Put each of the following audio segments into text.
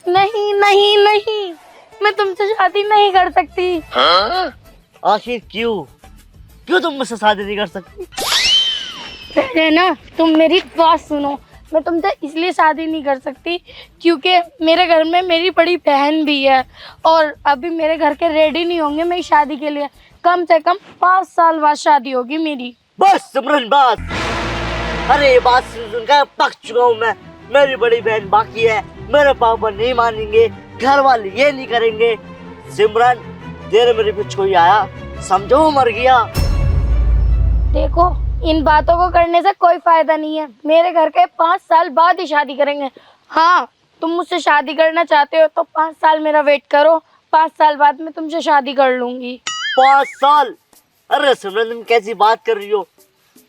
नहीं नहीं नहीं, मैं तुमसे शादी नहीं कर सकती। आखिर क्यों क्यों तुम मुझसे शादी नहीं कर सकती? पहले ना तुम मेरी बात सुनो। मैं तुमसे इसलिए शादी नहीं कर सकती क्योंकि मेरे घर में मेरी बड़ी बहन भी है और अभी मेरे घर के रेडी नहीं होंगे मेरी शादी के लिए। कम से कम 5 साल बाद शादी होगी मेरी। बस सिमरन बस। अरे ये बात सुनकर पक चुका हूँ मैं। मेरी बड़ी बहन बाकी है, मेरे पापा नहीं मानेंगे, घर वाले ये नहीं करेंगे। सिमरन तेरे मेरे पीछे कोई आया समझो वो मर गया। देखो इन बातों को करने से कोई फायदा नहीं है। मेरे घर के 5 साल बाद ही शादी करेंगे। हाँ तुम मुझसे शादी करना चाहते हो तो 5 साल मेरा वेट करो। 5 साल बाद मैं तुमसे शादी कर लूंगी। 5 साल? अरे सिमरन तुम कैसी बात कर रही हो?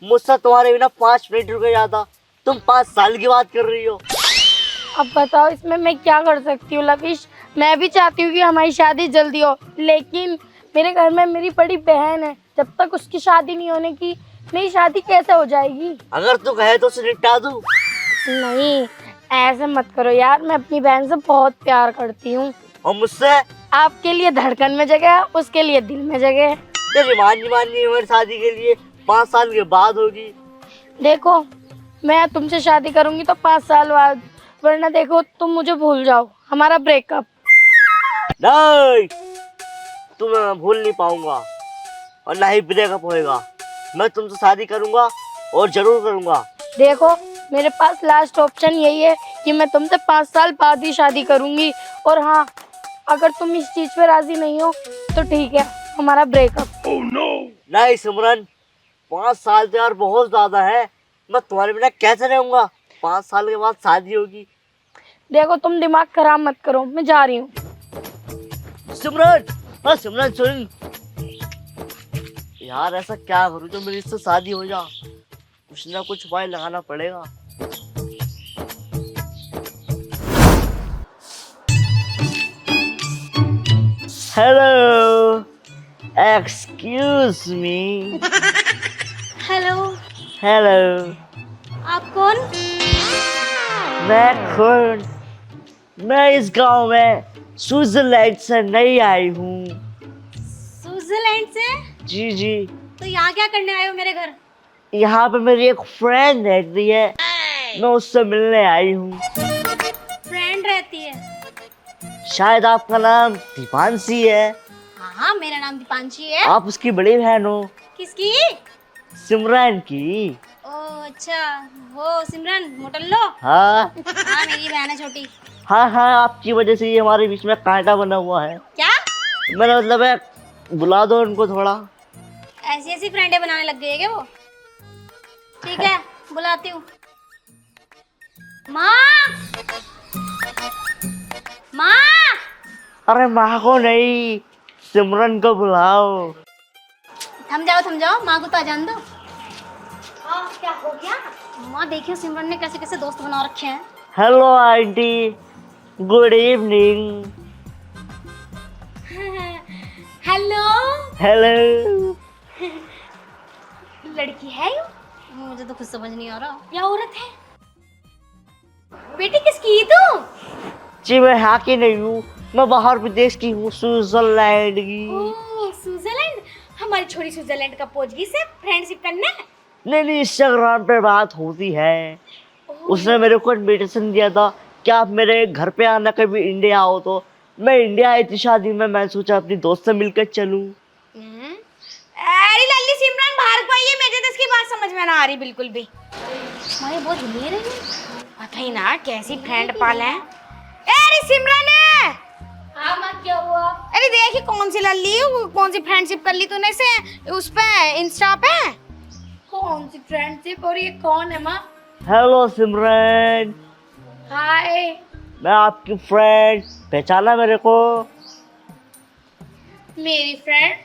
मुझसे तुम्हारे बिना 5 मिनट रुके जाता, तुम 5 साल की बात कर रही हो। अब बताओ इसमें मैं क्या कर सकती हूँ लविश। मैं भी चाहती हूँ कि हमारी शादी जल्दी हो, लेकिन मेरे घर में मेरी बड़ी बहन है। जब तक उसकी शादी नहीं होने की मेरी शादी कैसे हो जाएगी? अगर तू कहे तो उसे निपटा दूं। नहीं ऐसे मत करो यार, मैं अपनी बहन से बहुत प्यार करती हूँ। और मुझसे? आपके लिए धड़कन में जगह है, उसके लिए दिल में जगह है। तेरी माननी हमारी शादी के लिए 5 साल के बाद होगी। देखो मैं तुमसे शादी करूंगी तो 5 साल बाद, वरना देखो तुम मुझे भूल जाओ, हमारा ब्रेकअप। नहीं, तुम्हें मैं भूल नहीं पाऊंगा और ना ही ब्रेकअप होएगा। मैं तुमसे शादी करूंगा और जरूर करूंगा। देखो मेरे पास लास्ट ऑप्शन यही है कि मैं तुमसे 5 साल बाद ही शादी करूंगी। और हाँ अगर तुम इस चीज पे राजी नहीं हो तो ठीक है, हमारा ब्रेकअप। oh, no. नहीं सिमरन, 5 साल तो यार बहुत ज्यादा है। मैं तुम्हारे बिना कैसे रहूंगा? 5 साल के बाद शादी होगी। देखो तुम दिमाग खराब मत करो, मैं जा रही हूँ। सिमरन, हाँ सिमरन सुन यार, ऐसा क्या करूँ जो मेरी इससे शादी हो जा? कुछ ना कुछ उपाय लगाना पड़ेगा। Hello, excuse me. Hello. Hello. आप कौन? मैं इस गांव में स्विट्जरलैंड से नई आई हूँ। स्विट्जरलैंड से? जी जी। तो यहाँ क्या करने आए हो मेरे घर? यहाँ पे मेरी एक फ्रेंड रहती है, मैं उससे मिलने आई हूँ। फ्रेंड रहती है? शायद आपका नाम दीपांशी है। हाँ मेरा नाम दीपांशी है। आप उसकी बड़ी बहन हो। किसकी? सिमरन की। ओह अच्छा, वो सिमरन मोटल्लो। हाँ हाँ मेरी बहन है छोटी। हाँ हाँ, आपकी वजह से ये हमारे बीच में कांटा बना हुआ है। क्या? मेरा मतलब है, बुला दो उनको थोड़ा। ऐसी ऐसी फ्रेंडें बनाने लग गई है क्या वो? ठीक है बुलाती हूँ। माँ, माँ। अरे माँ को नहीं, सिमरन को बुलाओ। थम जाओ, माँ को तो आ जान दो। हाँ क्या हो गया? माँ देखिए सिमरन ने कैसे कैसे दोस्त बना रखे हैं। Hello aunty, good evening. Hello. Hello. लड़की है ये? मुझे तो कुछ समझ नहीं आ रहा, क्या औरत है? बेटी किसकी तू? जी मैं यहाँ की नहीं हूँ, मैं बाहर विदेश की हूँ, स्विट्जरलैंड की। ओह स्विट्जरलैंड। हमारी छोरी स्विट्जरलैंड का पहुंच गई से फ्रेंडशिप करने। नहीं, इंस्टाग्राम पे बात होती है। उसने मेरे को इनविटेशन दिया था कि आप मेरे घर पे आना कभी इंडिया आओ। तो मैं इंडिया आई थी शादी में, मैं सोचा अपनी दोस्त से मिलकर चलूं। अरे लल्ली सिमरन बाहर को आई है, मुझे तो इसकी बात समझ में ना आ रही बिल्कुल भी। हमारे बहुत हिली रही है, पता ही ना कैसी फ्रेंड पाले हैं। अरे सिमरन है। हाँ माँ क्या हुआ? अरे देखी कौन सी लल्ली, कौन सी फ्रेंडशिप कर ली तूने से उस पे इंस्टा पे? कौन सी फ्रेंडशिप और ये कौन है माँ? हेलो सिमरन। हाय। मैं आपकी फ्रेंड, पहचाना मेरे को? मेरी फ्रेंड?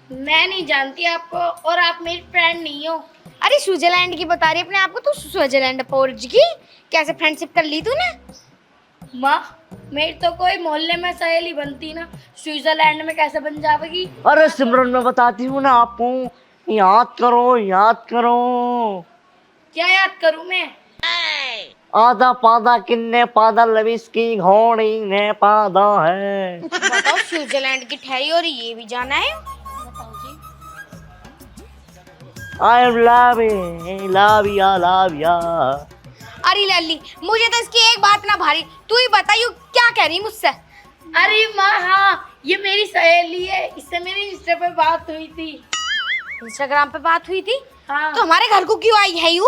मैं नहीं जानती आपको और आप मेरी फ्रेंड नहीं हो। अरे स्विट्जरलैंड की बता रही अपने आप को, तू स्विट्जरलैंड पहुंच गई, कैसे फ्रेंडशिप कर ली तूने? माँ मेरी तो कोई मोहल्ले में सहेली बनती ना, स्विट्जरलैंड में कैसे बन जाएगी? अरे सिमरन मैं बताती हूँ ना आपको, याद करो। क्या याद करूँ मैं? आधा पादा किन्ने पादा लविस की घोड़ी ने पादा है। बताओ स्विट्जरलैंड की ठहरी और ये भी जाना है। बताओ जी। आई लव या। अरे लल्ली, मुझे तो इसकी एक बात ना भारी, तू ही बताइयो क्या कह रही मुझसे। अरे माँ हाँ, ये मेरी सहेली है, इससे मेरी इंस्टा पे बात हुई थी। इंस्टाग्राम पे बात हुई थी? हाँ। तो हमारे घर को क्यों आई है यू?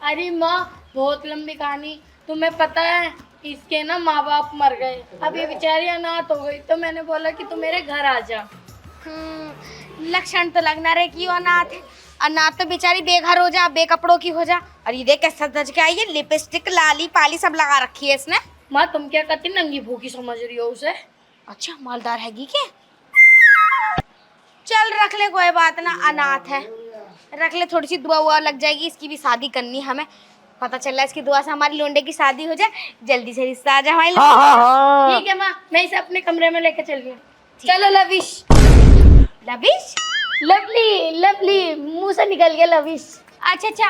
अरे माँ बहुत लंबी कहानी, तुम्हें पता है इसके ना माँ बाप मर गए, अब ये बेचारी अनाथ हो गई, तो मैंने बोला कि तू मेरे घर आ जा। लक्षण तो लगना रहे कि वो अनाथ है। अनाथ तो बेचारी बेघर हो जा, बेकपड़ों की हो जा। और ये देख कैसा सज के आई है, लिपस्टिक लाली पाली सब लगा रखी है इसने। माँ तुम क्या कहती नंगी भूखी समझ रही हो उसे? अच्छा मालदार हैगी क्या? चल रख ले, कोई बात ना, अनाथ है, रख ले, थोड़ी सी दुआ हुआ लग जाएगी, इसकी भी शादी करनी हमें। पता चल रहा है इसकी दुआ से हमारी लोंडे की शादी हो जाए, जल्दी से रिश्ता आ जाए हमारी। हाँ। ठीक है माँ, मैं इसे अपने कमरे में लेके चल रही हूँ। चलो लविश। लविश? लवली लवली, मुंह से निकल गया लविश। अच्छा,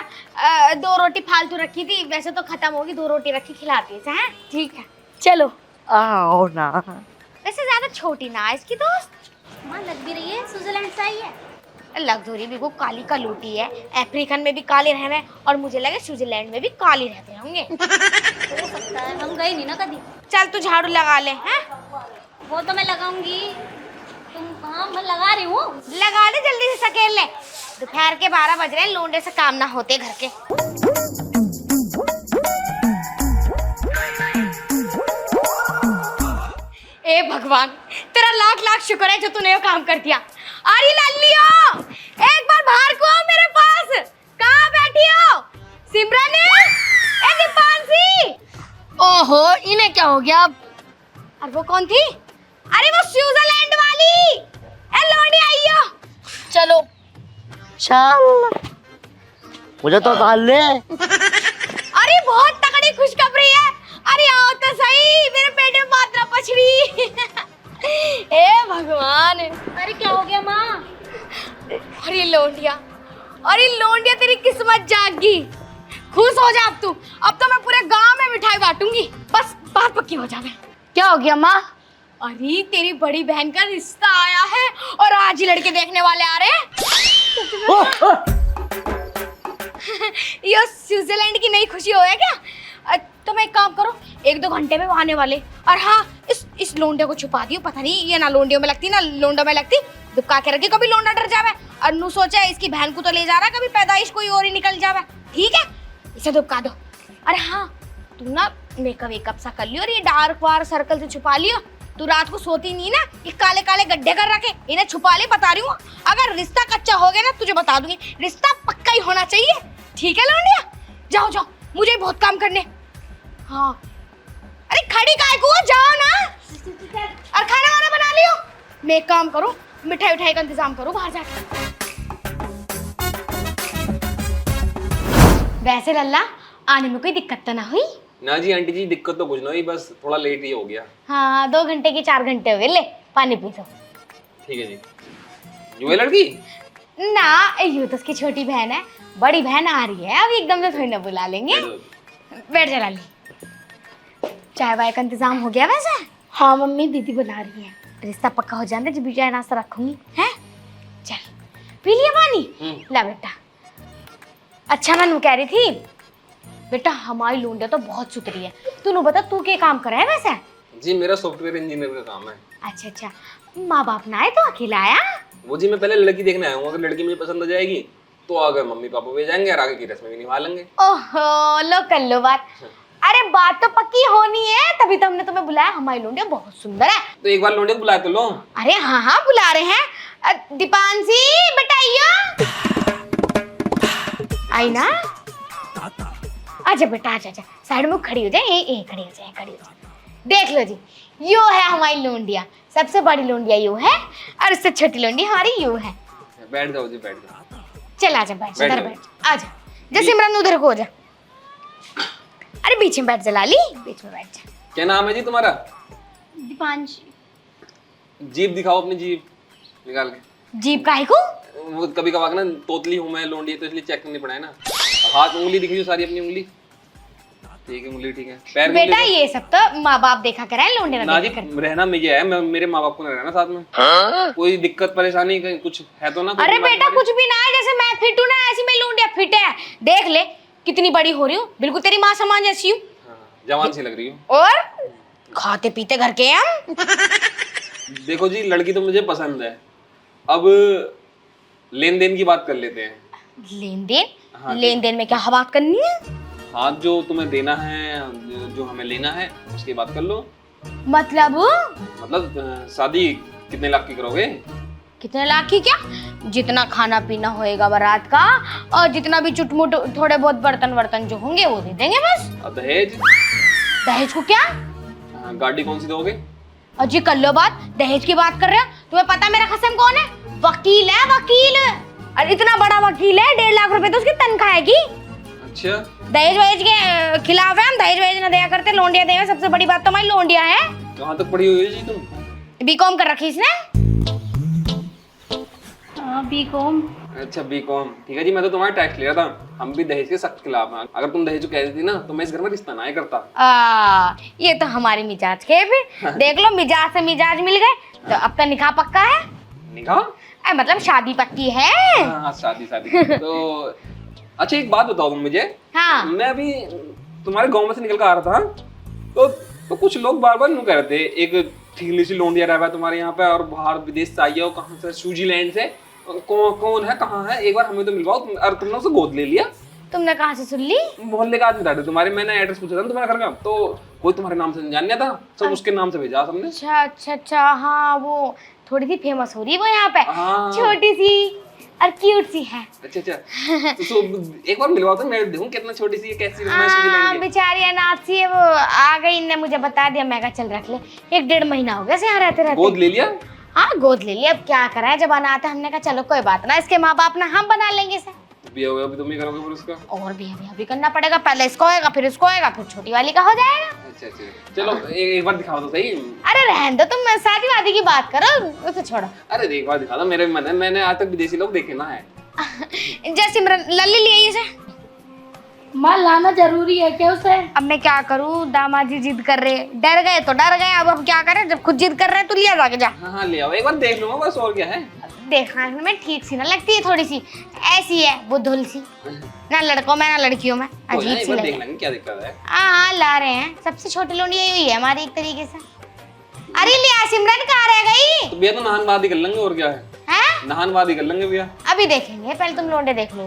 2 रोटी फालतू रखी थी, वैसे तो खत्म होगी, 2 रोटी रखी, खिलाती है इसे, हैं? ठीक है चलो। आओ ना। वैसे ज्यादा छोटी ना है इसकी दोस्त। माँ लग भी रही है स्विट्जरलैंड से आई है। लग्जरी भी को काली का लूटी है, अफ्रीकन में भी काले रहे हैं, और मुझे लगे स्विट्जरलैंड में भी काले रहते होंगे। हो सकता है, हम गए नहीं ना कभी। चल तू झाड़ू लगा ले, हैं? वो तो मैं लगाऊंगी, तुम हाँ मैं लगा रही हूँ। लगा ले जल्दी से, सकेल ले, दोपहर के 12 बज रहे हैं, लोंडे से काम ना होते घर के। ए भगवान, तेरा लाख लाख शुक्र है जो तूने ये काम कर दिया। अरे लल्लियो, एक बार बाहर को आओ मेरे पास। कहाँ बैठी हो? सिमरन, ए दीपांशी। ओहो इन्हें क्या हो गया अब? और वो कौन थी? अरे वो स्विट्जरलैंड वाली, ए लोंडी आई हो। चलो चल, मुझे तो डाल ले। अरे बहुत तगड़ी खुशखबरी है। अरे आओ तो सही, मेरे पेट में मात्रा पछड़ी। ए भगवान, अरे क्या हो गया माँ? अरे लोंडिया, अरे लोंडिया, तेरी किस्मत जाग गई। खुश हो जा अब तू, अब तो मैं पूरे गांव में मिठाई बांटूंगी, बस बात पक्की हो जावे। क्या हो गया माँ? अरे तेरी बड़ी बहन का रिश्ता आया है, और आज ही लड़के देखने वाले आ रहे हैं। ये स्विट्जरलैंड की नई खुशी हो है क्या? तो मैं एक काम करो, 1-2 घंटे में वो आने वाले। और हाँ, इस लोंडे को छुपा दियो, पता नहीं ये ना लोंडियों में लगती ना लोंडों में लगती, दुबका के रखी, कभी लोंडा डर जावे और नू सोचा इसकी बहन को तो ले जा रहा, कभी पैदाइश कोई और ही निकल जावे। ठीक है, इसे दुबका दो। अरे हाँ, तू ना मेकअप वेकअप सा कर लियो, और ये डार्क वार सर्कल से छुपा लियो। तू रात को सोती नहीं ना, ये काले काले गड्ढे कर रखे, इन्हें छुपा ले, बता रही हूँ। अगर रिश्ता कच्चा हो गया ना, तुझे बता दूंगी, रिश्ता पक्का ही होना चाहिए। ठीक है लोंडिया, जाओ जाओ, मुझे बहुत काम करने। हाँ, अरे खड़ी काय को, जाओ ना, और खाना वाना बना लियो। मैं एक काम करूँ, मिठाई उठाई का इंतजाम करूँ बाहर जाके। वैसे लल्ला, आने में कोई दिक्कत तो ना हुई? ना जी आंटी जी, दिक्कत तो कुछ ना हुई, बस थोड़ा लेट ही हो गया। हाँ, 2 घंटे की 4 घंटे हो गए, ले पानी पी दो। ठीक है जी। जो है लड़की? ना, ये तो उसकी छोटी बहन है, बड़ी बहन आ रही है, अब एकदम से थोड़ी ना बुला लेंगे। बैठ जा लाली। चाय वाय का इंतजाम हो गया वैसे? हाँ मम्मी, दीदी बुला रही है। रिश्ता पक्का हो जाने जब चाय नाश्ता रखूंगी, हैं? चल पी लिया पानी? ला बेटा। अच्छा मैं नू कह रही थी, बेटा हमारी लोंडिया तो बहुत सुतरी है, तू बता तू क्या काम कर रहा है वैसे? जी मेरा सॉफ्टवेयर इंजीनियर का काम है। अच्छा अच्छा, माँ बाप ना आए तो अकेला आया? वो जी मैं पहले लड़की देखने आया हूँ, अगर लड़की मुझे पसंद आ जाएगी तो अगर मम्मी पापा भी जाएंगे और आगे की रस्में भी निभा लेंगे। ओहो, लो कर लो बात। अरे बात तो पक्की होनी है, तभी तो हमने तुम्हें बुलाया, हमारी लोंडिया बहुत सुंदर है। तो एक बार लोंडे को बुलाए तो लो। अरे हाँ हाँ बुला रहे हैं। दीपांशी बेटा आई ना, आजा बेटा, आजा आजा, साइड में खड़ी हो जाए, ए खड़ी हो जाए, खड़ी हो जाए। देख लो जी, यो है हमारी लोंडिया, सबसे बड़ी लोंडिया यो है, और उससे छोटी लोंडिया हमारी यो है। बैठ जाओ जी, बैठ जाओ। चल आजा, बैठ बैठ इधर जाओ। बैठ, आजा। जैसे सिमरन उधर को हो जा। अरे बीच में बैठ जा लाली, बीच में बैठ जा। क्या नाम है जी तुम्हारा? दीपांशी। जीप दिखाओ अपनी, जीप निकाल के। जीप काहे को? वो कभी कभार ना तोतली हूँ मैं, लोंडी है तो इसलिए चेक करनी पड़ा है ना। हाथ उंगली दिख रही हो सारी अपनी उंगली? ठीक है मुरली, ठीक है। पैर बेटा ये सब तो माँ बाप देखा कराए, लोंडे ना ना जी, देखा कराए। रहना मुझे है, मेरे माँ बाप को ना रहना साथ में। कोई दिक्कत परेशानी कहीं कुछ है तो ना? कोई अरे बीमारी बेटा वारी? कुछ भी ना है, जैसे मैं फिट हूँ ना ऐसी मैं लूंडिया फिट है। देख ले कितनी बड़ी हो रही हूँ, बिल्कुल तेरी माँ समान जैसी हूँ। हाँ, जवान सी लग रही हो। और खाते पीते घर के हैं हम। देखो जी, लड़की तो मुझे पसंद है, अब लेन देन की बात कर लेते हैं। लेन देन? हाँ जी। लेन देन में क्या बात करनी है? हाँ, जो तुम्हें देना है, जो हमें लेना है, उसकी बात कर लो। मतलब शादी कितने लाख की करोगे? कितने लाख की क्या? जितना खाना पीना होएगा बारात का, और जितना भी चुटमुट थोड़े बहुत बर्तन वर्तन जो होंगे वो दे देंगे बस। और दहेज? दहेज को क्या? गाड़ी कौन सी दोगे? अजी कर लो बात, दहेज की बात कर रहे हो? तुम्हें पता मेरा खसम कौन है? वकील है, वकील। और इतना बड़ा वकील है, 1.5 लाख रुपए तो उसकी तनख्वाह है की। अच्छा, दहेज वहेज के खिलाफ है हम, दहेज वहेज ना दिया करते, लोंडिया देवे। सबसे बड़ी बात तो हमारी लोंडिया है। कहाँ तक पढ़ी हुई है जी तुम? बीकॉम कर रखी इसने। बीकॉम। अच्छा, बीकॉम, ठीक है जी। मैं तो तुम्हारा टैक्स ले रहा था, हम भी दहेज के सख्त खिलाफ हैं। अगर तुम दहेज को कह देती ना तो मैं इस घर में रिश्ता ना ही करता। ये तो हमारे मिजाज के हैं फिर। देख लो मिजाज से मिजाज मिल गए, तो अब तो निकाह पक्का है। निकाह? मतलब शादी पक्की है। हाँ, शादी तो अच्छा, एक बात बताओ तुम मुझे। हाँ। मैं अभी तुम्हारे गांव में से निकल कर आ रहा था, तो कुछ लोग बार बार यूं कह रहे थे, एक ठीली सी लोंडिया रह है तुम्हारे यहाँ पे, और बाहर विदेश से आई हो, कहाँ से, स्विट्जरलैंड से। कौन है, कहाँ है, एक बार हमें तो मिलवाओ। और तुमने उसे गोद ले लिया। तुमने कहाँ से सुन ली? मोहल्ले का आदमी था तुम्हारे, मैंने एड्रेस पूछा था ना तुम्हारे घर का, तो कोई तुम्हारे नाम से जान था, सब उसके नाम से भेजा सबने। अच्छा अच्छा अच्छा, हाँ वो थोड़ी सी फेमस हो रही है वो यहाँ पे। हाँ। छोटी सी और क्यूट सी है। अच्छा तो एक बार मिलवाओ तो मैं देखूं कितना छोटी सी है, कैसी है। स्विट्जरलैंड की। बेचारी अनाथ सी है, वो आ गई, इनने मुझे बता दिया, मैं कहा चल रख ले। 1-1.5 महीना हो गया से यहाँ रहते रहते। गोद ले लिया? हाँ गोद ले लिया, अब क्या करा है, जब अनाथ है हमने कहा चलो कोई बात ना, इसके माँ बाप ना हम बना लेंगे इसे। बिया हुआ अभी तुम ही करोगे फिर उसका? और भी अभी करना पड़ेगा, पहले इसको होएगा फिर इसको होएगा, फिर छोटी वाली का हो जाएगा। अच्छा, चलो एक बार दिखाओ तो सही। अरे रहने दो, तुम शादी वादी की बात करो, उसे छोड़ो। अरे एक बार दिखा दो, मेरे मन है, मैंने आज तक विदेशी लोग देखे ना है। जय सिमरन लल्ली ले आई इसे। माँ लाना जरूरी है क्या उसे? अब मैं क्या करूं, दामाद जी जिद कर रहे, डर गए तो डर गए, अब हम क्या करें, जब खुद जिद कर रहे हैं तो लिया जाके जा। हाँ ले आओ, एक बार देख लूंगा बस, और क्या है। देखा में ठीक सी ना लगती है, थोड़ी सी ऐसी है बुद्धुल सी, ना लड़कों में ना लड़कियों में, अजीब सी देख लगे। लेंगे, क्या दिक्कत है। हाँ ला रहे हैं, सबसे छोटी लोंडी यही है हमारी एक तरीके से। अरे लिया सिमरन कहाँ रह गई? तो भैया तो नहान बाद ही कर लेंगे, और क्या है, हैं? नहान बाद ही कर लेंगे भैया। अभी देखेंगे, पहले तुम लोंडे देख लो।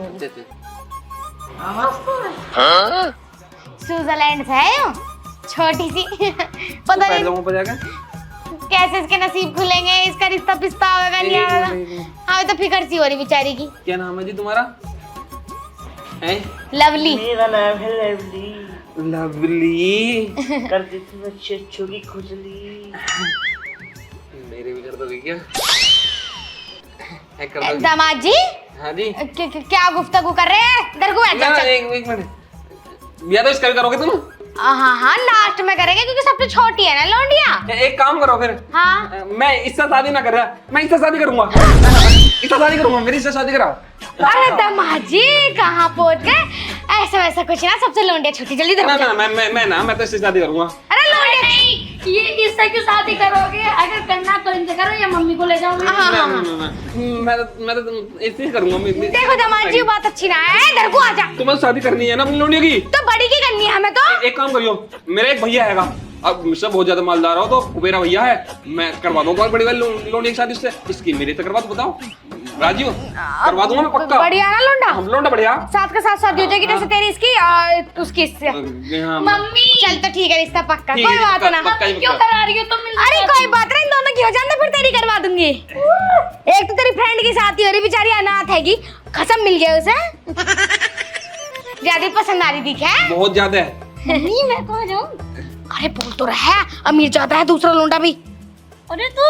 स्विट्जरलैंड से है यो, छोटी सी। पता नहीं ऊपर जाकर कैसे इसके नसीब खुलेंगे, इसका रिश्ता पिस्ता होगा नहीं आएगा। हमें तो फिक्र सी हो रही बेचारी की। क्या नाम है जी तुम्हारा? लवली। मेरा नाम है लवली। लवली। कर देती मैं चच्चू की खुजली। मेरे भी कर दोगे क्या? कर दोगे? दामाद जी। हाँ जी। क्या गुफ्तगू कर रहे हैं? इधर को बैठ जा। एक मिनट भैया, तो इसका भी करोगे तुम? हाँ लास्ट में करेंगे क्योंकि सबसे छोटी है ना लोंडिया। एक काम करो फिर। हाँ मैं इससे शादी ना कर रहा, मैं इससे शादी करूंगा। इससे शादी करूंगा, मेरी इससे शादी कराओ। अरे दामाद जी कहाँ पहुंच गए? ऐसा वैसा कुछ ना, सबसे लोंडिया छोटी, जल्दी ना इधर। मैं तो इससे शादी करूंगा। अरे लोंडिया नहीं, ये इससे क्यों शादी करोगे? अगर करना तो इनसे करो या मम्मी को ले जाओगे। मैं तो इससे करूंगा। देखो दामाद जी बात अच्छी ना है, इधर को आ जा। तुम्हें शादी करनी है ना अपनी लोंडिया की? तो बड़ी की करनी है हमें तो। एक काम करियो, मेरा एक भैया हैगा, अब मुझसे बहुत ज्यादा मालदार हो तो मेरा भैया है, मैं करवा दूंगा बहुत बड़ी वाली लोंडिया की शादी उससे। इसकी मेरे से करवा दो, बताओ राजी हो? करवा दूंगा मैं पक्का। बढ़िया ना लोंडा? हम लोंडा बढ़िया। साथ के साथ शादी हो जाएगी, जैसे तेरी इसकी और उसकी इससे। हाँ, मम्मी चल तो ठीक है, रिश्ता पक्का, ठीक कोई है, बात ना। पक्का ही क्यों पक्का। करा रही हो तुम? अरे कोई बात नहीं, इन दोनों की हो जाने फिर तेरी करवा दूंगी। एक तो तेरी फ्रेंड की शादी हो रही, बेचारी अनाथ हैगी, खसम मिल गया उसे। ज्यादा पसंद आ रही थी क्या? बहुत ज्यादा है। मम्मी मैं कहाँ जाऊँ? अरे बोल तो रहा है, अमीर ज्यादा है दूसरा लोंडा भी। अरे तू,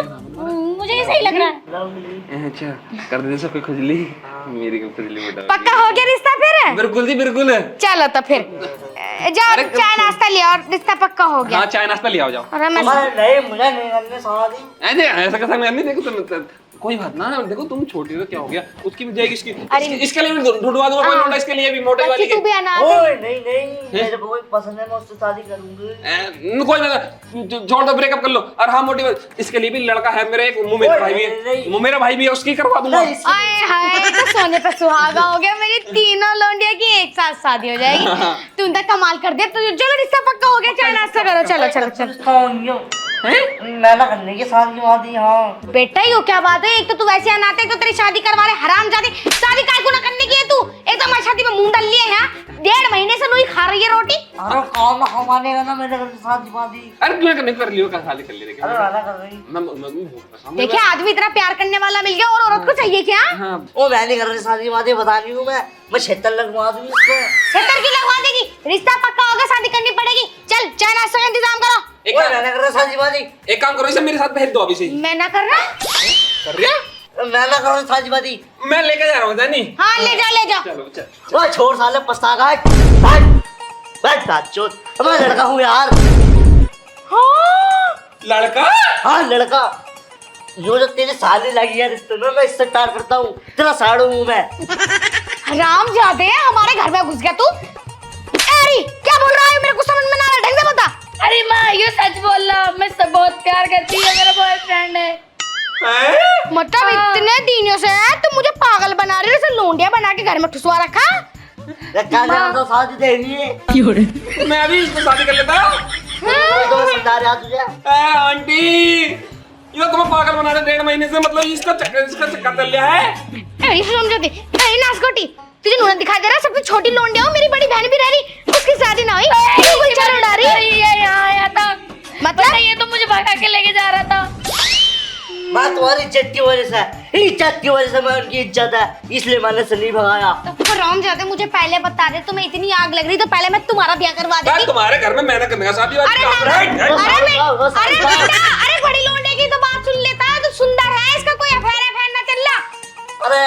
मुझे ये सही लग रहा है। अच्छा कर दे सबको खुजली, मेरी को खुजली बेटा। पक्का हो गया रिश्ता फिर? बिल्कुल जी बिल्कुल। चलो तो फिर जाओ, अरे, चाय नाश्ता लिया और रिश्ता पक्का हो गया। हाँ चाय नाश्ता ले आओ जाओ। अरे मैं नहीं मुझे नहीं करने शादी। ऐसे ऐसा कैसा मैं नहीं देखो कोई बात ना, देखो तुम छोटी हो तो क्या हो गया, उसकी भी जाएगी, अरे इसके लिए भी ढूंढवा दूंगा कोई लौंडा, इसके लिए भी मोटे वाली बच्ची तू भी अनाथ है। ओए नहीं नहीं, मेरे को कोई पसंद है, मैं उससे शादी करूंगी। कोई बात, छोड़ दो, ब्रेकअप कर लो। और हाँ मोटी बात, इसके लिए भी लड़का है मेरा एक, मेरा भाई भी है, मेरा भाई भी है, उसकी करवा दूंगा। आए हाय, तो सोने पे सुहागा हो गया, मेरी तीनों लौंडिया की एक साथ शादी हो जाएगी। तूने तो कमाल कर दिया। तो चलो रिश्ता पक्का हो गया, चाय नाश्ता करो, चलो चलो चलो। मैं ना करने की शादी वादी। हाँ बेटा यो क्या बात है, एक तो तू वैसे अनाथ है, तो तेरी शादी करवा रहे हरामजादे। शादी काय को ना करने की है तू? एक तो हमारी शादी में मुंह डाल लिए है, 1.5 महीने से नहीं खा रही है रोटी। अरे काम हमारे ना मेरे घर से शादी वादी। अरे क्यों करने कर लियो, कल खाली कर ले। अरे वाला कर रही। मैं देखिए आदमी इतना प्यार करने वाला मिल गया और औरत को चाहिए क्या? हाँ ओ मैं नहीं कर रही शादी वादी, बता रही हूँ मैं 76 लगवा दूंगी इसको। 70 की लगवा देगी, रिश्ता पक्का होगा, शादी करनी पड़ेगी। चल चाय नाश्ता का इंतजाम करो। एक ओए मैं नहीं कर रहा शादी वादी। एक काम करो, इसे मेरे साथ भेज दो अभी से। मैं ना कर रहा। कर रही है? मैं ना कर रहा शादी वादी। मैं लेके जा रहा हूँ जानी। हाँ ले जाओ ले जाओ। चलो चल। ओए छोड़ साले, पछतागा। बैठ बातचीत, मैं लड़का हूँ यार। हाँ लड़का? हाँ लड़का। यो जो तेरे साले लगी है रिश्ते में, मैं इससे प्यार करता हूँ, तेरा साड़ू हूँ मैं। हरामजादे, हमारे घर में घुस गया तू। अरे क्या बोल रहा है, मेरे को समझ में ना आ रहा, ढंग से बता। अरे माँ ये सच बोल रहा, मैं सब बहुत प्यार करती है, मेरा बॉयफ्रेंड है। मतलब इतने दिनों से तुम मुझे पागल बना रही हो, जैसे लोंडिया बना के घर में ठुसवा रखा। क्या जानता शादी दे रही है। मैं अभी इसको शादी कर लेता हूँ। तो समझा रहा तुझे। आंटी, ये तुम्हें पागल बना रहे 1.5 महीने से, मतलब इसका चक्कर चल रहा है। अरे समझते, अरे नासकोटी, तुझे नून दिखाई दे रहा है? सबसे छोटी लोंडिया हो, मेरी बड़ी बहन भी रह रही, उसकी शादी ना हुई, तू कोई चाल उड़ा रही है। ये यहाँ आया था, मतलब ये तो मुझे भगा के लेके जा रहा था। मैं तुम्हारी इज्जत की वजह से, इज्जत की वजह से मैं उनकी इज्जत है, इसलिए मैंने से नहीं भगाया। तो रामजादे मुझे पहले बता दे, तुम्हें इतनी आग लग रही तो पहले मैं तुम्हारा ब्याह करवा देती। तुम्हारे घर में मैंने करने का शादी वादी अरे काम ना, है। अरे बेटा, अरे बड़ी लोंडे की तो बात सुन लेता है, तो सुंदर है, इसका कोई अफेयर ना चल रहा। अरे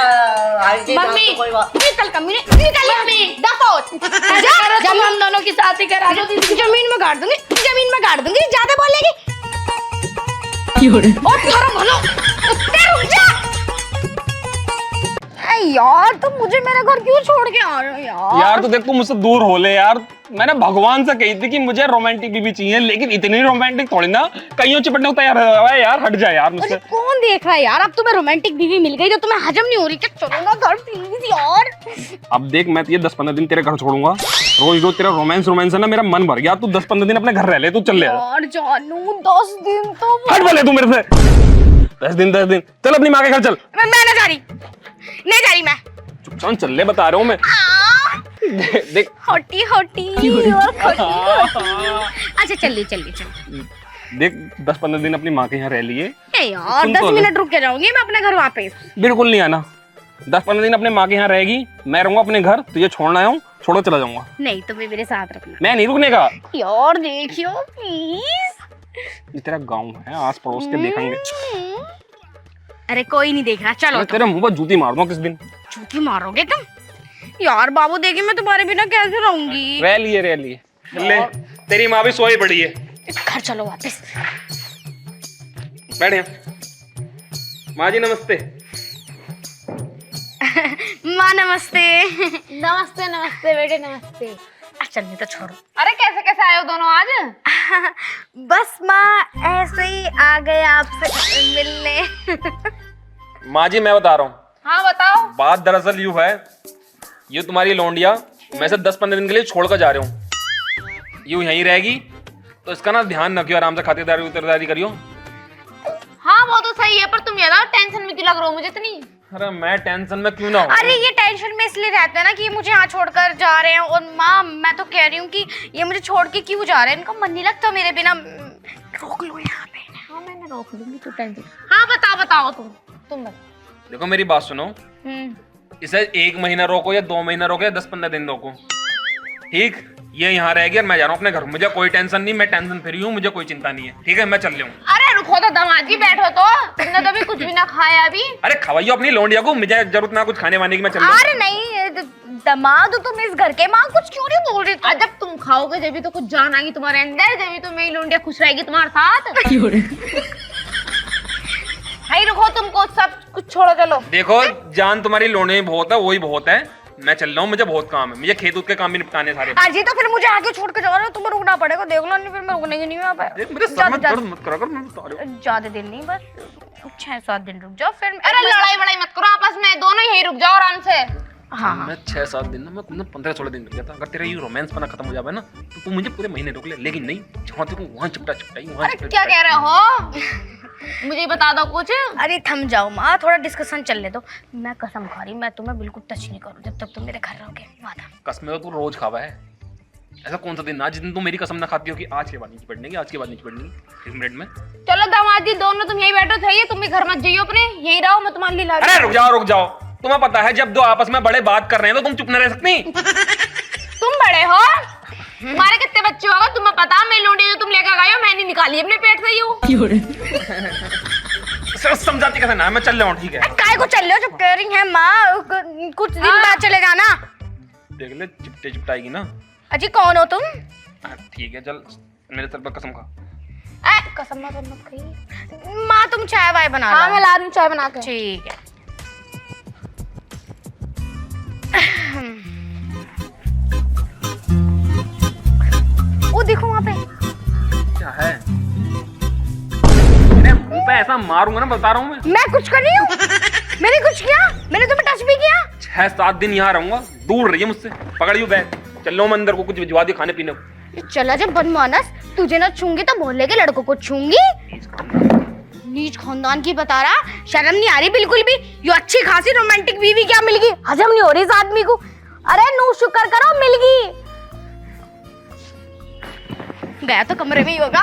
आंटी मम्मी, कोई बात। निकल कमीने, निकल मम्मी, दफा तुम हम दोनों की शादी करा दो। जमीन में गाड़ दूंगी, जमीन में गाड़ दूंगी, ज्यादा बोलेगी। और तुम्हारा भलो, रुक जा। यार तुम मुझे मेरे घर क्यों छोड़ के आ रहे हो यार? यार तो देख, तू मुझसे दूर हो ले यार। मैंने भगवान से कही थी कि मुझे रोमांटिक बीवी चाहिए, लेकिन इतनी रोमांटिक थोड़ी ना कहीं चिपटने को तैयार है यार। हट जा यार मुझसे। अरे कौन देख रहा है यार? अब तुम्हें रोमांटिक बीवी मिल गई तो तुम्हें हजम नहीं हो रही क्या? चलो ना घर प्लीज यार। अब देख, मैं ये 10-15 दिन तेरे घर छोड़ूंगा, रोज रोज तेरा रोमांस है ना, मेरा मन भर गया। तू 10-15 दिन अपने घर रह ले, तू चल ले यार जानू 10 दिन तो हट बोले तू मेरे से। 10 दिन चल अपनी माँ के घर चल। मैं ना जा रही, नहीं जा रही मैं। चुपचाप चल ले, बता रहा हूँ मैं। देख होटी होटी और खोटी। अच्छा चलिए देख, 10-15 दिन अपनी माँ के यहाँ रह लिए। यार सुन 10 तो ले। मिनट रुक के जाऊंगी मैं अपने घर वापस। बिल्कुल नहीं आना। 10-15 दिन अपने माँ के यहाँ रहेगी, मैं रहूंगा अपने घर, तुझे छोड़ना आया हूँ, छोड़ो चला जाऊंगा। नहीं तुम्हें मेरे साथ रखना। मैं नहीं रुकने का। यार देखियो प्लीज। ये तेरा गाँव है, आस पड़ोस के देखेंगे। अरे कोई नहीं देख रहा, चलो मैं तेरे मुंह पर जूती मार दूंगा किस दिन। झूठी मारोगे तुम? यार बाबू देखिए, मैं तुम्हारे बिना कैसे रहूंगी? रह लिए ले, तेरी माँ भी सोई पड़ी है। घर चलो वापस। बैठ यहाँ। माँ जी नमस्ते। माँ नमस्ते। नमस्ते नमस्ते बेटे नमस्ते। चलने तो छोड़ो। अरे कैसे कैसे आए हो दोनों आज? बस माँ ऐसे ही आ गए आपसे मिलने। माँ जी मैं बता रहा हूँ, हाँ बताओ। बात दरअसल यूँ है, ये तुम्हारी लौंडिया मैं से 10-15 दिन के लिए छोड़ कर जा रहा हूँ। यूँ यहीं रहेगी, तो इसका ना ध्यान रखियो, आराम से खातिरदारी उतरदारी करियो। हाँ वो तो सही है, पर तुम यार टेंशन में क्यों लग रहे हो मुझे इतनी? अरे मैं टेंशन में क्यों ना हूँ? अरे ये टेंशन में इसलिए रहते हैं ना कि ये मुझे यहाँ छोड़कर जा रहे हैं। और माँ मैं तो कह रही हूँ कि ये मुझे छोड़ के क्यों जा रहे हैं, इनका मन नहीं लगता मेरे बिना। रोक लो यहाँ पे। हाँ मैंने रोक लूंगी, तू टेंशन। हाँ बताओ तुम बताओ। देखो मेरी बात सुनो, इसे 1 महीना रोको या 2 महीना रोको या 10-15 दिन रोको, ठीक? ये यहाँ रहेगी और मैं जा रहा हूँ अपने घर। मुझे कोई टेंशन नहीं, मैं टेंशन फ्री हूँ, मुझे कोई चिंता नहीं है, ठीक है? मैं चल रहा हूँ। अरे रुको तो दामाद जी, बैठो तो, तुमने तो अभी कुछ भी ना खाया अभी। अरे खवाइयो अपनी लौंडिया को, मुझे जरूरत ना कुछ खाने वाने की, मैं चल रहा हूँ। अरे नहीं दमाद तुम इस घर के, माँ कुछ क्यों नहीं बोल रही? आज जब तुम खाओगे जब भी तो कुछ जान आएगी तुम्हारे अंदर, जब भी तो मेरी लौंडिया खुश रहेगी तुम्हारे साथ। भाई रुको, तुमको सब छोड़ो चलो। देखो जान तुम्हारी लोने में बहुत है, वही बहुत है। मैं चल रहा हूँ, मुझे बहुत काम है, मुझे खेत उत के काम भी निपटाने हैं सारे। अजी तो फिर मुझे आगे छोड़ के जा रहे हो, तुम्हें रुकना पड़ेगा, देख लो, नहीं फिर मैं रुकने की नहीं यहाँ पे। देख मेरे सर में दर्द मत करा कर, मैं बता रहा हूँ। ज्यादा दिन नहीं, बस 6-7 दिन रुक जाओ फिर। अरे लड़ाई बड़ाई मत करो आपस में, दोनों यहीं रुक जाओ आराम से। हाँ मैं 6-7 दिन ना, मैं 15-16 दिन रुक जाता। अगर तेरा ये रोमांस बना खत्म हो जाए ना, तो तू मुझे पूरे महीने रोक ले, लेकिन नहीं, जहाँ तक वहाँ चिपटा चिपटाई, वहाँ अरे क्या कह रहे हो? मुझे बता दो कुछ। अरे थम जाओ माँ, थोड़ा डिस्कशन चल ले दो। मैं कसम खा रही, मैं तुम्हें बिल्कुल टच नहीं करूँ जब तक तुम मेरे घर रहोगे, वादा। कसम तो तू रोज खावा है। ऐसा कौन सा दिन ना जिस दिन तू मेरी कसम ना खाती हो कि आज के बाद नहीं चिपटने की, आज के बाद नहीं चिपटने की। 1 मिनट में चलो दामाद जी दोनों तुम यहीं बैठो थे, तुम भी घर मत जाइयो अपने, यहीं रहो, मैं तुम्हारे लिए ला अरे रुक जाओ। तुम्हें पता है जब दो आपस में बड़े बात कर रहे हैं तो तुम चुप न रह सकती। तुम बड़े हो, तुम्हारे कितने बच्चे होगा तुम्हें पता? मैं लौंडी जो तुम लेकर गए हो मैंने निकाली अपने पेट से यूं। समझाती कैसे ना, मैं चल रहा हूँ, ठीक है। काय को चल रहे हो, जब कह रही है माँ कुछ दिन बाद चले जाना। देख ले चिपटाएगी ना। अजी कौन हो तुम? ठीक है चल, मेरे सर पर कसम खा। कसम मत खाइए माँ, तुम चाय वाय बना हाँ लो। मैं ला रही हूँ चाय बना के। ठीक है। वो देखो वहाँ पे क्या है? मेरे मुंह पे ऐसा मारूंगा ना, बता रहा हूँ मैं कुछ कर रही हूँ? मैंने कुछ किया? मैंने तुम्हें टच भी किया? 6-7 दिन यहाँ रहूंगा, दूर रहिए मुझसे। पकड़ियो बैग, चल लो, मैं अंदर को कुछ भिजवा दियो खाने पीने को। चला जब बनमानस, तुझे ना छूंगी तो मोहल्ले के लड़कों को छूंगी। नीच खानदान की बता रहा, शर्म नहीं आ रही बिल्कुल भी। यो अच्छी खासी रोमांटिक बीवी क्या मिल गई, हजम नहीं हो रही इस आदमी को। अरे नू शुक्र करो मिल गई। गया तो कमरे में ही होगा।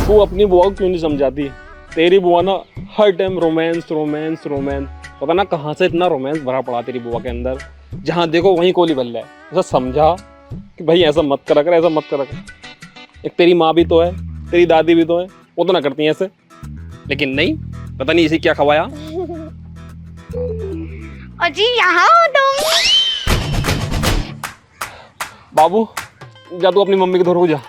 तू अपनी बुआ को क्यों नहीं समझाती? तेरी बुआ ना हर टाइम रोमांस। पता ना कहाँ से इतना रोमांस भरा पड़ा तेरी बुआ के अंदर। जहाँ देखो वहीं कोली बल्ला है। ऐसा समझा कि भाई ऐसा मत करा कर, ऐसा मत करा कर। एक तेरी माँ भी तो है, तेरी दादी भी तो है, वो तो ना करती है ऐसे। लेकिन नहीं, पता नहीं इसे क्या खवाया। अजी यहाँ हो तुम? बाबू जा तू अपनी मम्मी के घर हो जा।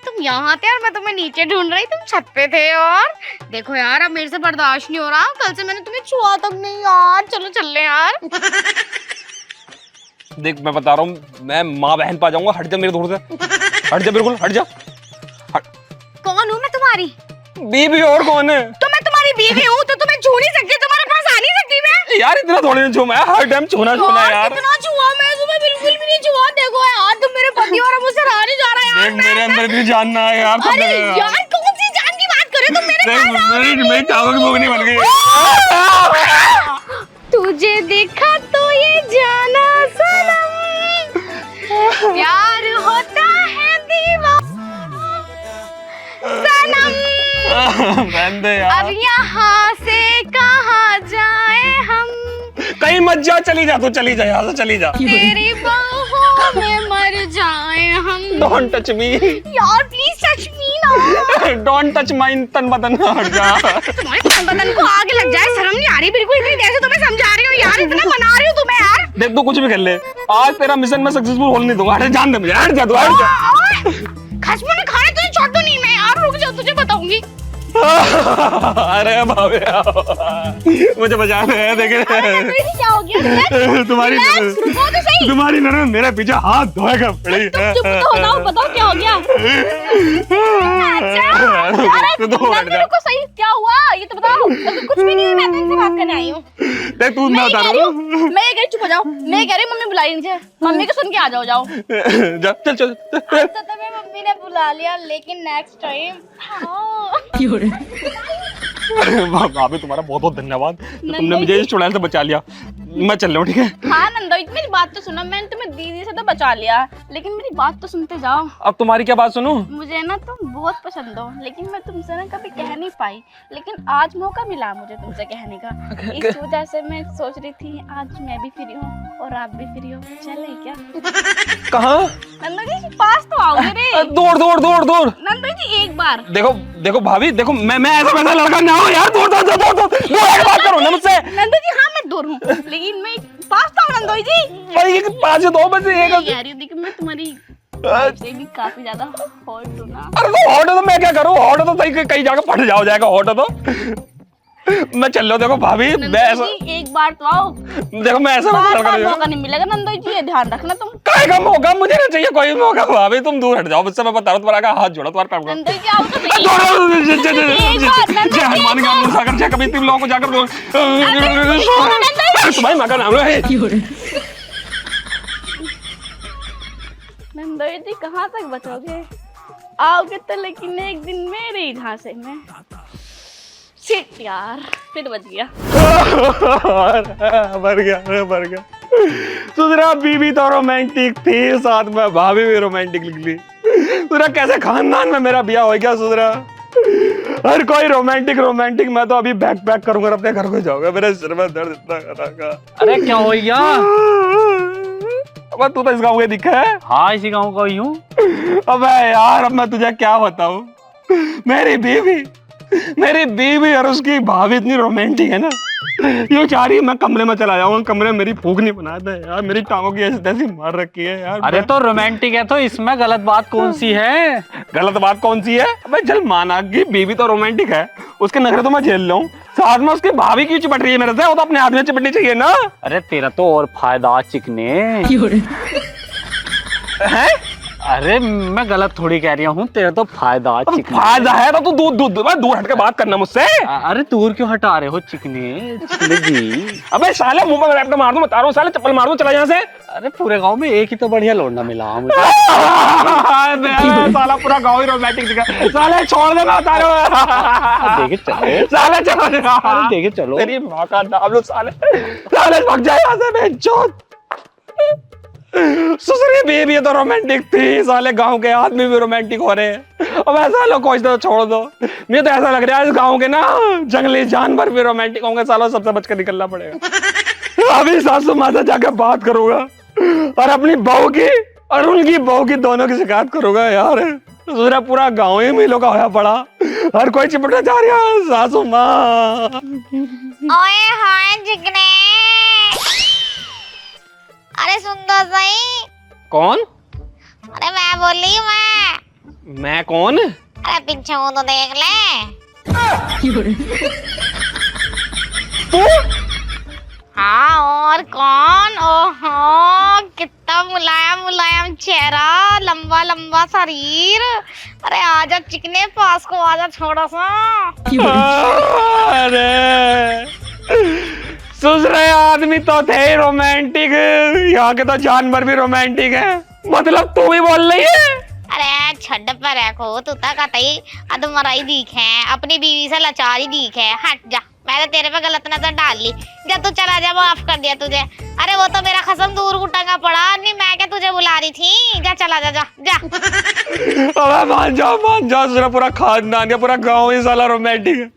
तुम यहाँ थे और मैं तुम्हें नीचे ढूंढ रही, तुम छत पे थे। और देखो यार अब मेरे से बर्दाश्त नहीं हो रहा, कल से मैंने तुम्हें छुआ तक नहीं यार। चलो चल ले यार। देख मैं बता रहा हूँ, मैं माँ बहन पा जाऊंगा। हट जा मेरे दूर से, हट जा, बिल्कुल हट जा। कौन हूँ मैं तुम्हारी? बीबी और कौन है? तो मैं तुम्हारी बीवी हूँ, तो तुम्हें छू नहीं सकती, तुम्हारे पास आ नहीं सकती मैं। यार इतना थोड़ी नहीं छूमा, हर टाइम छूना यार। कितना छुआ मैं तुम्हें, बिल्कुल भी नहीं छुआ। देखो यार तुम मेरे पति और मुझसे रहा नहीं जा रहा यार। देख मेरे अंदर भी जानना है यार। अरे यार कौन सी जान की बात करे तुम मेरे पास? मेरी चावल की भूख नहीं बन गई। तुझे देखा तो ये जाना सनम, प्यार होता है दीवाना सनम। अब यहाँ से कहाँ जाए हम? कहीं मत जा, चली जा तू, चली जा यहाँ से, चली जा। तेरी बाहों में मर जाए हम। डोंट टच मी यार प्लीज टच मी ना। डोंट टच माय तन बदन। हट जा। तुम्हारे तन बदन को आग लग जाए, शर्म नहीं आ रही बिल्कुल भी। कैसे तुम्हें समझा रही हूँ यार, इतना मना रही हूँ तुम्हें यार। देख तू कुछ भी कर ले, आज तेरा मिशन मैं सक्सेसफुल होने नहीं दूंगा। हट जान दे मुझे, हट जा तू, हट जा। खसम ने खाने तुझे छोड़ दो नहीं मैं यार, रुक जा तुझे बताऊंगी। अरे भाभी मुझे बचा ले। देख क्या हो गया? तुम्हारी रुको तो सही। तुम्हारी ननद मेरे पीछे हाथ धोएगा पड़ी है। चुप तो हो जाओ, बताओ क्या हो गया? रुको सही, क्या हुआ ये तो बताओ। कुछ भी नहीं, मैं तो इनसे बात करने आई हूँ। देख तू मैं बता रहा हूँ। मैं ये कह रही चुप हो जाओ, मैं ये कह रही मम्मी बुलाई इनसे, मम्मी को सुन के आ जाओ। जाओ जा, चल चल। तो तुम्हें मम्मी ने बुला लिया, लेकिन नेक्स्ट टाइम भाभी तुम्हारा बहुत बहुत धन्यवाद, तुमने मुझे इस चुड़ैल से बचा लिया। मैं चल रहा हूँ, ठीक है? हाँ नंदो मेरी बात तो सुनो, मैंने तुम्हें दीदी से तो बचा लिया, लेकिन मेरी बात तो सुनते जाओ। अब तुम्हारी क्या बात सुनूं? मुझे ना तुम बहुत पसंद हो, लेकिन मैं तुमसे ना कभी कह नहीं पाई, लेकिन आज मौका मिला मुझे तुमसे कहने का। इस वजह से मैं सोच रही थी आज मैं भी फ्री हूँ और आप भी फ्री हो, चले क्या? कहाँ? नंदो जी पास तो आओगे रे। दौड़ दौड़ दौड़ दौड़। नंदो जी एक बार देखो देखो भाभी, देखो मैं ऐसा वैसा लड़का ना हो यार। दौड़ दौड़ दौड़ दौड़ दौड़, बात करो ना मुझसे। नंदो जी हाँ मैं दूर हूँ, लेकिन मैं पास तो हूँ नंदो जी। भाई 5-2 बजे यार देखो मैं तुम्हारी से भी काफी ज्यादा हॉट हूँ ना। अरे तो हॉट है तो मैं क्या करूँ, हॉट तो सही कहीं जाकर फट जाएगा हॉट तो। मैं चल लो, देखो भाभी मैं ऐसा, एक बार तो आओ, देखो मैं ऐसा मौका नहीं मिलेगा नंदोई जी, ये ध्यान रखना तुम। काय का मौका, मुझे नहीं चाहिए कोई मौका भाभी, तुम दूर हट जाओ मुझसे, मैं बता रहा हूँ, तुम्हारा हाथ जोड़ा, तुम्हारे पैर नंदोई जी आओ तो सही। जय हनुमान ज्ञान सागर जय कबीर, तुम लोगों को जाकर तुम्हारी माँ का नाम है। नंदोई जी कहाँ तक बचोगे, आओगे तो लेकिन एक दिन मेरे ही झांसे में। शिट यार, फिर बच गया। मर गया। सुधरा बीवी तो रोमांटिक थी, साथ में भाभी भी रोमांटिक निकली। सुधरा कैसे खानदान में मेरा ब्याह हो गया। सुधरा हर कोई रोमांटिक, मैं तो अभी बैग पैक करूंगा, अपने घर को जाऊंगा, मेरे सिर में दर्द इतना करा। अरे क्या हो गया? अब तू तो इस गाँव के दिखा है। हाँ इसी गाँव का ही हूँ। अबे यार, अब मैं तुझे क्या बताऊं, मेरी बीवी और उसकी भाभी इतनी रोमांटिक है ना, ये चाह रही है मैं कमरे में चला जाऊंगा, कमरे में मेरी फूक नहीं बनाता है यार, मेरी टांगों की ऐसी तैसी मार रखी है यार। अरे तो रोमांटिक है तो इसमें गलत बात कौन सी है? गलत बात कौन सी है? अबे चल माना कि बीवी तो रोमांटिक है, उसके नखरे तो मैं झेल लूं, साथ में उसकी भाभी क्यों चिपट रही है मेरे से, वो तो अपने हाथ में चिपटनी चाहिए ना। अरे तेरा तो और फायदा चिकने है। अरे मैं गलत थोड़ी कह रही हूँ, तेरा तो फायदा चिकने। फायदा है तो तू दूर हट के बात करना मुझसे। अरे दूर क्यों हटा रहे हो चिकने जी? अबे साले मुंह में रैपटर मार दूं, बता रहा हूँ साले, चप्पल मार दूं, चला यहाँ से। अरे पूरे गांव में एक ही तो बढ़िया लौंडा मिला मुझे। साला पूरा गाँव ही रोमांटिक दिखा, साले छोड़ देना, बता रहा हूँ। देखे चलो साले चलो, देखे चलो। तेरी माँ का नाम लो, साले भाग जाए यहाँ से बेंचोद। ससुरी बीवी तो रोमांटिक थी, साले गांव के आदमी भी रोमांटिक हो रहे हैं। अब ऐसा लोग कुछ तो छोड़ दो, मुझे तो ऐसा लग रहा है इस गांव के ना जंगली जानवर भी रोमांटिक होंगे, सालों सबसे बचकर निकलना पड़ेगा। अभी सासू माँ से जाकर बात करूंगा और अपनी बहू की और उनकी बहू की दोनों की शिकायत करूंगा यार। पूरा गाँव ही मिलों का होया पड़ा, हर कोई चिपटना चाह रहा है सासू माँ। ओए हाय चिकने, अरे सुन तो सही। कौन? अरे मैं बोल रही हूँ। मैं कौन? अरे पीछे वो तो देख ले। तू? हाँ और कौन। ओहो कितना मुलायम चेहरा, लंबा शरीर। अरे आजा चिकने पास को, आजा थोड़ा सा। अरे ससुरे आदमी तो थे रोमांटिक, यहाँ के तो जानवर भी रोमांटिक है, मतलब तू भी बोल रही है। अरे छड्ड पर रखो, तू तक कतई अधमरा ही दिख है, अपनी बीवी से लाचार ही दिख है। हट जा, मैंने तेरे पे गलत नजर डाल ली, जब तू चला जा माफ कर दिया तुझे। अरे वो तो मेरा कसम दूर घुटना पड़ा, नहीं मैं क्या तुझे बुला रही थी। जा चला जा जा जा। अबे मान जाओ, पूरा खानदान का पूरा गाँव ही साला रोमांटिक है।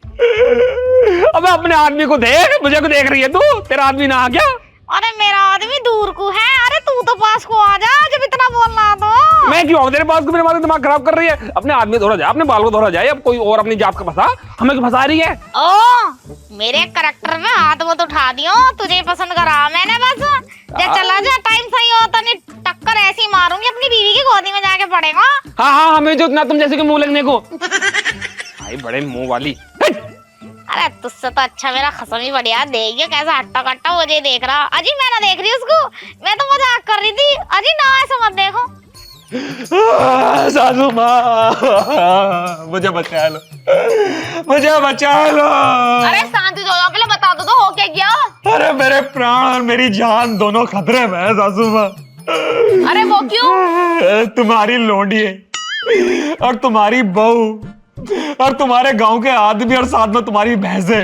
अबे अपने आदमी को देख, मुझे को देख रही है तू, तेरा आदमी ना आ गया। अरे मेरा आदमी दूर को है, अरे तू तो पास को आ जा, जब इतना बोलना तो। मैं क्यों तेरे पास को, मेरे बाल दिमाग खराब कर रही है। अपने आदमी धोरा जाए, अपने बाल को धोरा जाए, अब कोई और अपनी जात का फंसा, हमें क्यों फंसा रही है। ओ मेरे करैक्टर में हाथ वो तो उठा दियो, तुझे पसंद करा मैंने बस। जा चला जा, टाइम सही हो तो नहीं टक्कर ऐसी मारूंगी, अपनी बीवी की गोदी में जाके पड़ेगा। हाँ हमें जो इतना तुम जैसे कि मुंह लगने को। भाई बड़े मुंह वाली। अरे तुझसे तो अच्छा मेरा खसम ही बढ़िया, देखियो कैसा हट्टा कट्टा मुझे देख रहा। अजी मैं ना देख रही उसको, मैं तो मजाक कर रही थी। अजी ना ऐसा मत देखो। सासू माँ मुझे बचा लो। अरे शांति हो जाओ, पहले बता दो तो हो क्या गया। अरे मेरे प्राण और मेरी जान दोनों खतरे में है सासू माँ। अरे वो क्यों? तुम्हारी लोंडी और तुम्हारी बहू और तुम्हारे गांव के आदमी और साथ में तुम्हारी भैंसें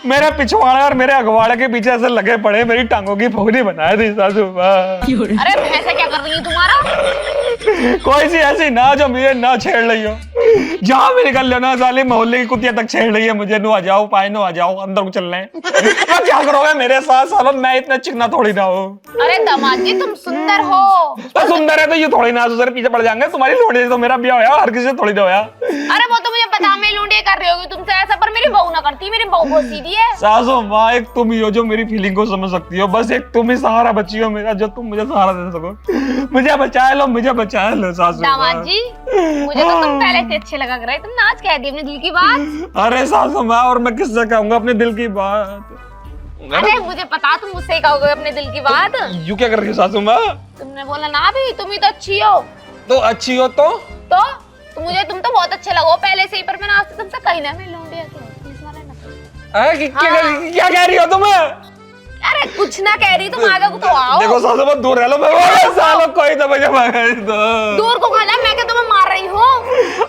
मेरे पिछवाड़े और मेरे अगवाड़े के पीछे ऐसे लगे पड़े, मेरी टांगों की फुगनी बनाए थी सासू माँ। अरे भैंसे क्या कर रही है तुम्हारा? कोई सी ऐसी ना जो मुझे ना छेड़ रही हो, जहाँ भी निकल लो ना साले मोहल्ले की कुतिया तक छेड़ रही है मुझे। नो आ जाओ पाए, नो आ जाओ, अंदर को चल रहे हैं। क्या करोगे मेरे साथ सालों, मैं इतना चिकना थोड़ी ना हूँ। अरे दामाद जी तुम सुंदर हो। तो सुंदर है तो ये थोड़ी ना दूसरे पीछे पड़ जाएंगे। तुम्हारी लोड़ी तो मेरा ब्याह होया, हर किसी से थोड़ी ना होया। अरे वो तो मुझे पता मैं लूंडिया कर रही होगी तुमसे ऐसा, पर मेरी बहू ना करती, मेरी बहू बहुत सीधी है। सासू माँ, एक तुम ही हो जो मेरी फीलिंग को समझ सकती हो। बस एक तुम ही सहारा बची हो मेरा, जो तुम मुझे सहारा दे सको। मुझे बचा लो, मुझे बचा लो सासू माँ। दामाद जी, मुझे तो तुम पहले से अच्छे लगा कर रहे, तुमने आज कह दी अपने दिल की बात। अरे सासू माँ, और मैं किससे कहूंगा अपने दिल की बात? अरे मुझे पता, तुम मुझसे कहोगे अपने दिल की बात। यू क्या कर रही हो सासू माँ? तुमने बोला ना अभी तुम ही तो अच्छी हो। तो अच्छी हो तो तुम तो बहुत अच्छे लगो पहले से ही, पर मैंने आज तक तुमसे कहीं ना मैं लूंडिया क्या कह रही हो तुम? अरे कुछ ना कह रही, तुम आगे तो आओ। देखो सासू माँ, दूर रह लो। सालो कोई तो मुझे मार दो। दूर को खाना, मैं क्या तुम्हें मार रही हूँ?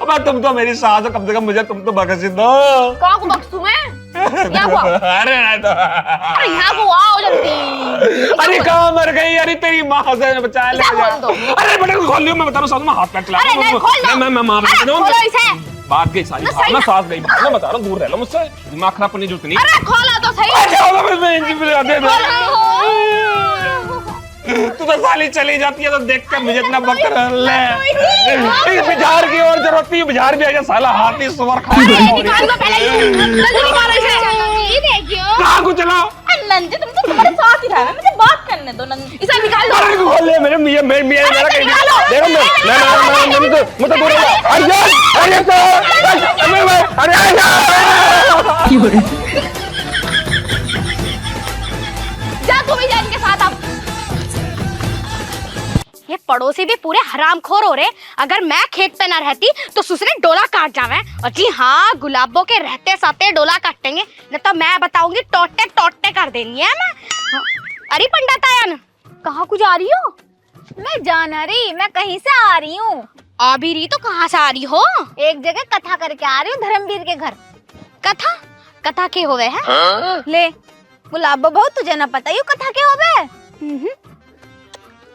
अब तुम तो मेरी सास हो, कम से कम मुझे तुम तो बख्श दो। कहाँ को बख्शूं मैं? यहाँ को आओ। अरे नहीं तो अरे यहाँ को आओ जल्दी। अरे कहाँ मर गई? अरे तेरी माँ से बचा ले। इसे खोल दो। अरे बेटे खोल लियो, मैं बता रहा हूँ सासू माँ, हाथ पैर चला। अरे नहीं, खोल दो। मैं मार अरे खोलो इसे। बात गई सारी, मैं सास गई, मैं बता रहा हूँ, दूर रह लो मुझसे, दिमाग खराब करने की जरूरत नहीं। अरे खोलो तो सही। तू तो साली चली जाती है तो देख कर मुझे इतना वक्त ले। बिजार की और जरूरत नहीं, बिजार भी आ जा साला, हाथी सुअर खा निकाल दो पहले, जल्दी निकालो इसे। ये देखियो। कहाँ को चलाओ? नंजे तुम तो तुम्हारे साथ ही रहा, मुझे बात करने दो नंजे। इसे निकाल दो। अरे खोल ले मेरे मेरा कहीं निकालो। देखो मैं तो दूर जा तू भी जा इनके साथ अब। ये पड़ोसी भी पूरे हरामखोर हो रहे। अगर मैं खेत पे ना रहती तो सुसरे डोला काट जावे। और जी हाँ, गुलाबों के रहते साथे डोला काटेंगे, न तो मैं बताऊंगी टोटे टोटे कर देनी है मैं। अरे पंडित आयन, कहाँ को जा रही हो? मैं जाना रही, मैं कहीं से आ रही हूँ। आ भी रही तो कहाँ से आ रही हो? एक जगह कथा करके आ रही हूँ, धर्मवीर के घर। कथा? कथा के होवे है? ले गुलाब बहू, तुझे ना पता ही कथा के होवे?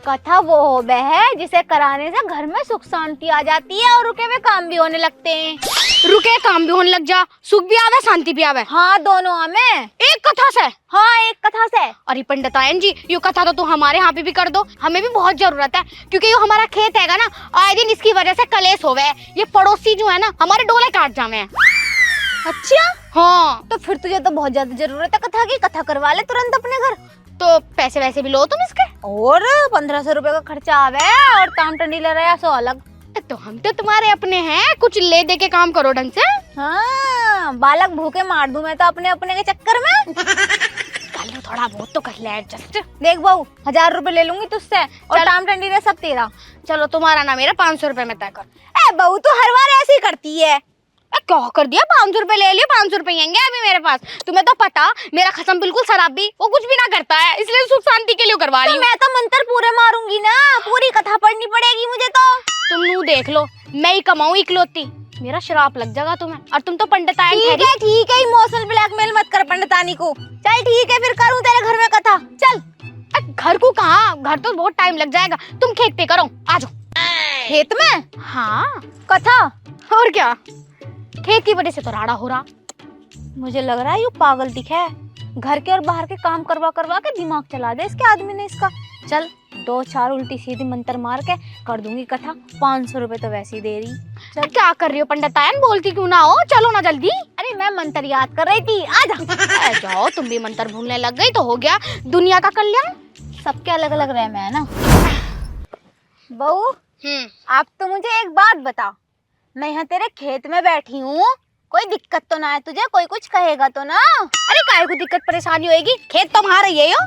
कथा वो होवे है जिसे कराने से घर में सुख शांति आ जाती है और रुके हुए काम भी होने लगते हैं। रुके काम भी होने लग जा, सुख भी आवे शांति भी आवे। हाँ, दोनों हमें। एक कथा से? हाँ, एक कथा से। अरे पंडितायन जी, ये कथा तो तू हमारे यहाँ पे भी कर दो, हमें भी बहुत जरूरत है, क्योंकि ये हमारा खेत हैगा ना, आए दिन इसकी वजह से कलेश होवे। ये पड़ोसी जो है ना, हमारे डोले काट जावे। अच्छा, हाँ। तो फिर तुझे तो बहुत ज्यादा जरूरत है कथा की, कथा करवा ले तुरंत अपने घर। तो पैसे वैसे भी लो तुम इसके, और 1500 रुपए का खर्चा आवे, और ताम टंडी ले रहा है सो अलग। तो हम तो तुम्हारे अपने हैं, कुछ ले दे के काम करो ढंग से। हाँ, बालक भूखे मार दूं मैं तो अपने अपने के चक्कर में। कर लो थोड़ा बहुत तो कर ले एडजस्ट। देख बहू, 1000 रुपए ले लूंगी तुझसे, और चल। ताम टंडी रे सब तेरा। चलो तुम्हारा ना मेरा 500 रुपए में तय कर। ए बहू, तू हर बार ऐसे ही करती है। क्या कर दिया? 500 रुपए ले लिए, 500 रुपए आएंगे अभी मेरे पास। तुम्हें तो पता, मेरा खसम बिल्कुल शराबी, वो कुछ भी ना करता है, इसलिए सुख शांति के लिए करवा रही तो हूँ। मैं तो मंत्र पूरे मारूंगी ना, पूरी कथा पढ़नी पड़ेगी मुझे तो। तुम नू देख लो, मैं ही कमाऊं इकलौती, मेरा श्राप लग जाएगा तुम्हें। और तुम तो पंडित आए। ठीक है, इमोशनल ब्लैकमेल मत कर पंडितानी को। चल ठीक है, फिर करूँ तेरे घर में कथा। चल। घर को कहाँ, घर तो बहुत टाइम लग जाएगा, तुम खेत पे करो, आ जाओ। खेत में? हाँ, कथा? और क्या, खेत की वजह से तो राड़ा हो रहा। मुझे लग रहा है ये पागल दिखा है, घर के और बाहर के काम करवा करवा के दिमाग चला दे इसके आदमी ने इसका। चल 2-4 उल्टी सीधी मंत्र मार के कर दूंगी कथा। 500 रुपए तो वैसे ही दे रही। चल, क्या कर रही हो पंडितायन, बोलती क्यों ना हो? चलो ना जल्दी। अरे मैं मंत्र याद कर रही थी, आजा। जाओ, तुम भी मंत्र भूलने लग गई तो हो गया दुनिया का कल्याण। सबके अलग अलग रहे में है ना। बहू, हम्म, आप तो मुझे एक बात बताओ, मैं यहाँ तेरे खेत में बैठी हूँ, कोई दिक्कत तो ना है तुझे? कोई कुछ कहेगा तो ना? अरे काहे को दिक्कत परेशानी होएगी, खेत तो तुम्हारा ही है यो।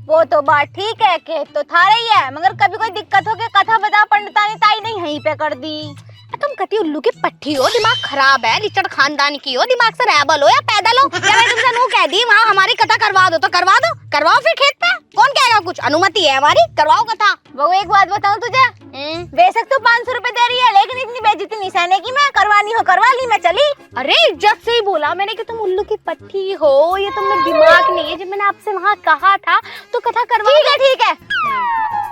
वो तो बात ठीक है, खेत तो थारा ही है, मगर कभी कोई दिक्कत हो के कथा बता पंडितानी ताई नहीं यहीं पे कर दी। तुम कती उल्लू की पट्टी हो, दिमाग खराब है, लिचड़ खानदान की हो, दिमाग से रैबल हो या पैदल हो। क्या मैं तुमसे नू कह दी वहाँ हमारी कथा करवा दो तो करवा दो, करवाओ फिर खेत पे, कौन कहेगा कुछ? अनुमति है हमारी, करवाओ कथा। वो एक बात बताऊं तुझे, बेशक तो 500 रुपए दे रही है, लेकिन इतनी बेइज्जती नहीं सहने की। मैं करवानी हो करवा ली, मैं चली। अरे इज्जत से ही बोला मैंने कि तुम उल्लू की पट्टी हो, ये तुम्हें दिमाग नहीं है। जब मैंने आपसे वहाँ कहा था तो कथा करवा। ठीक है,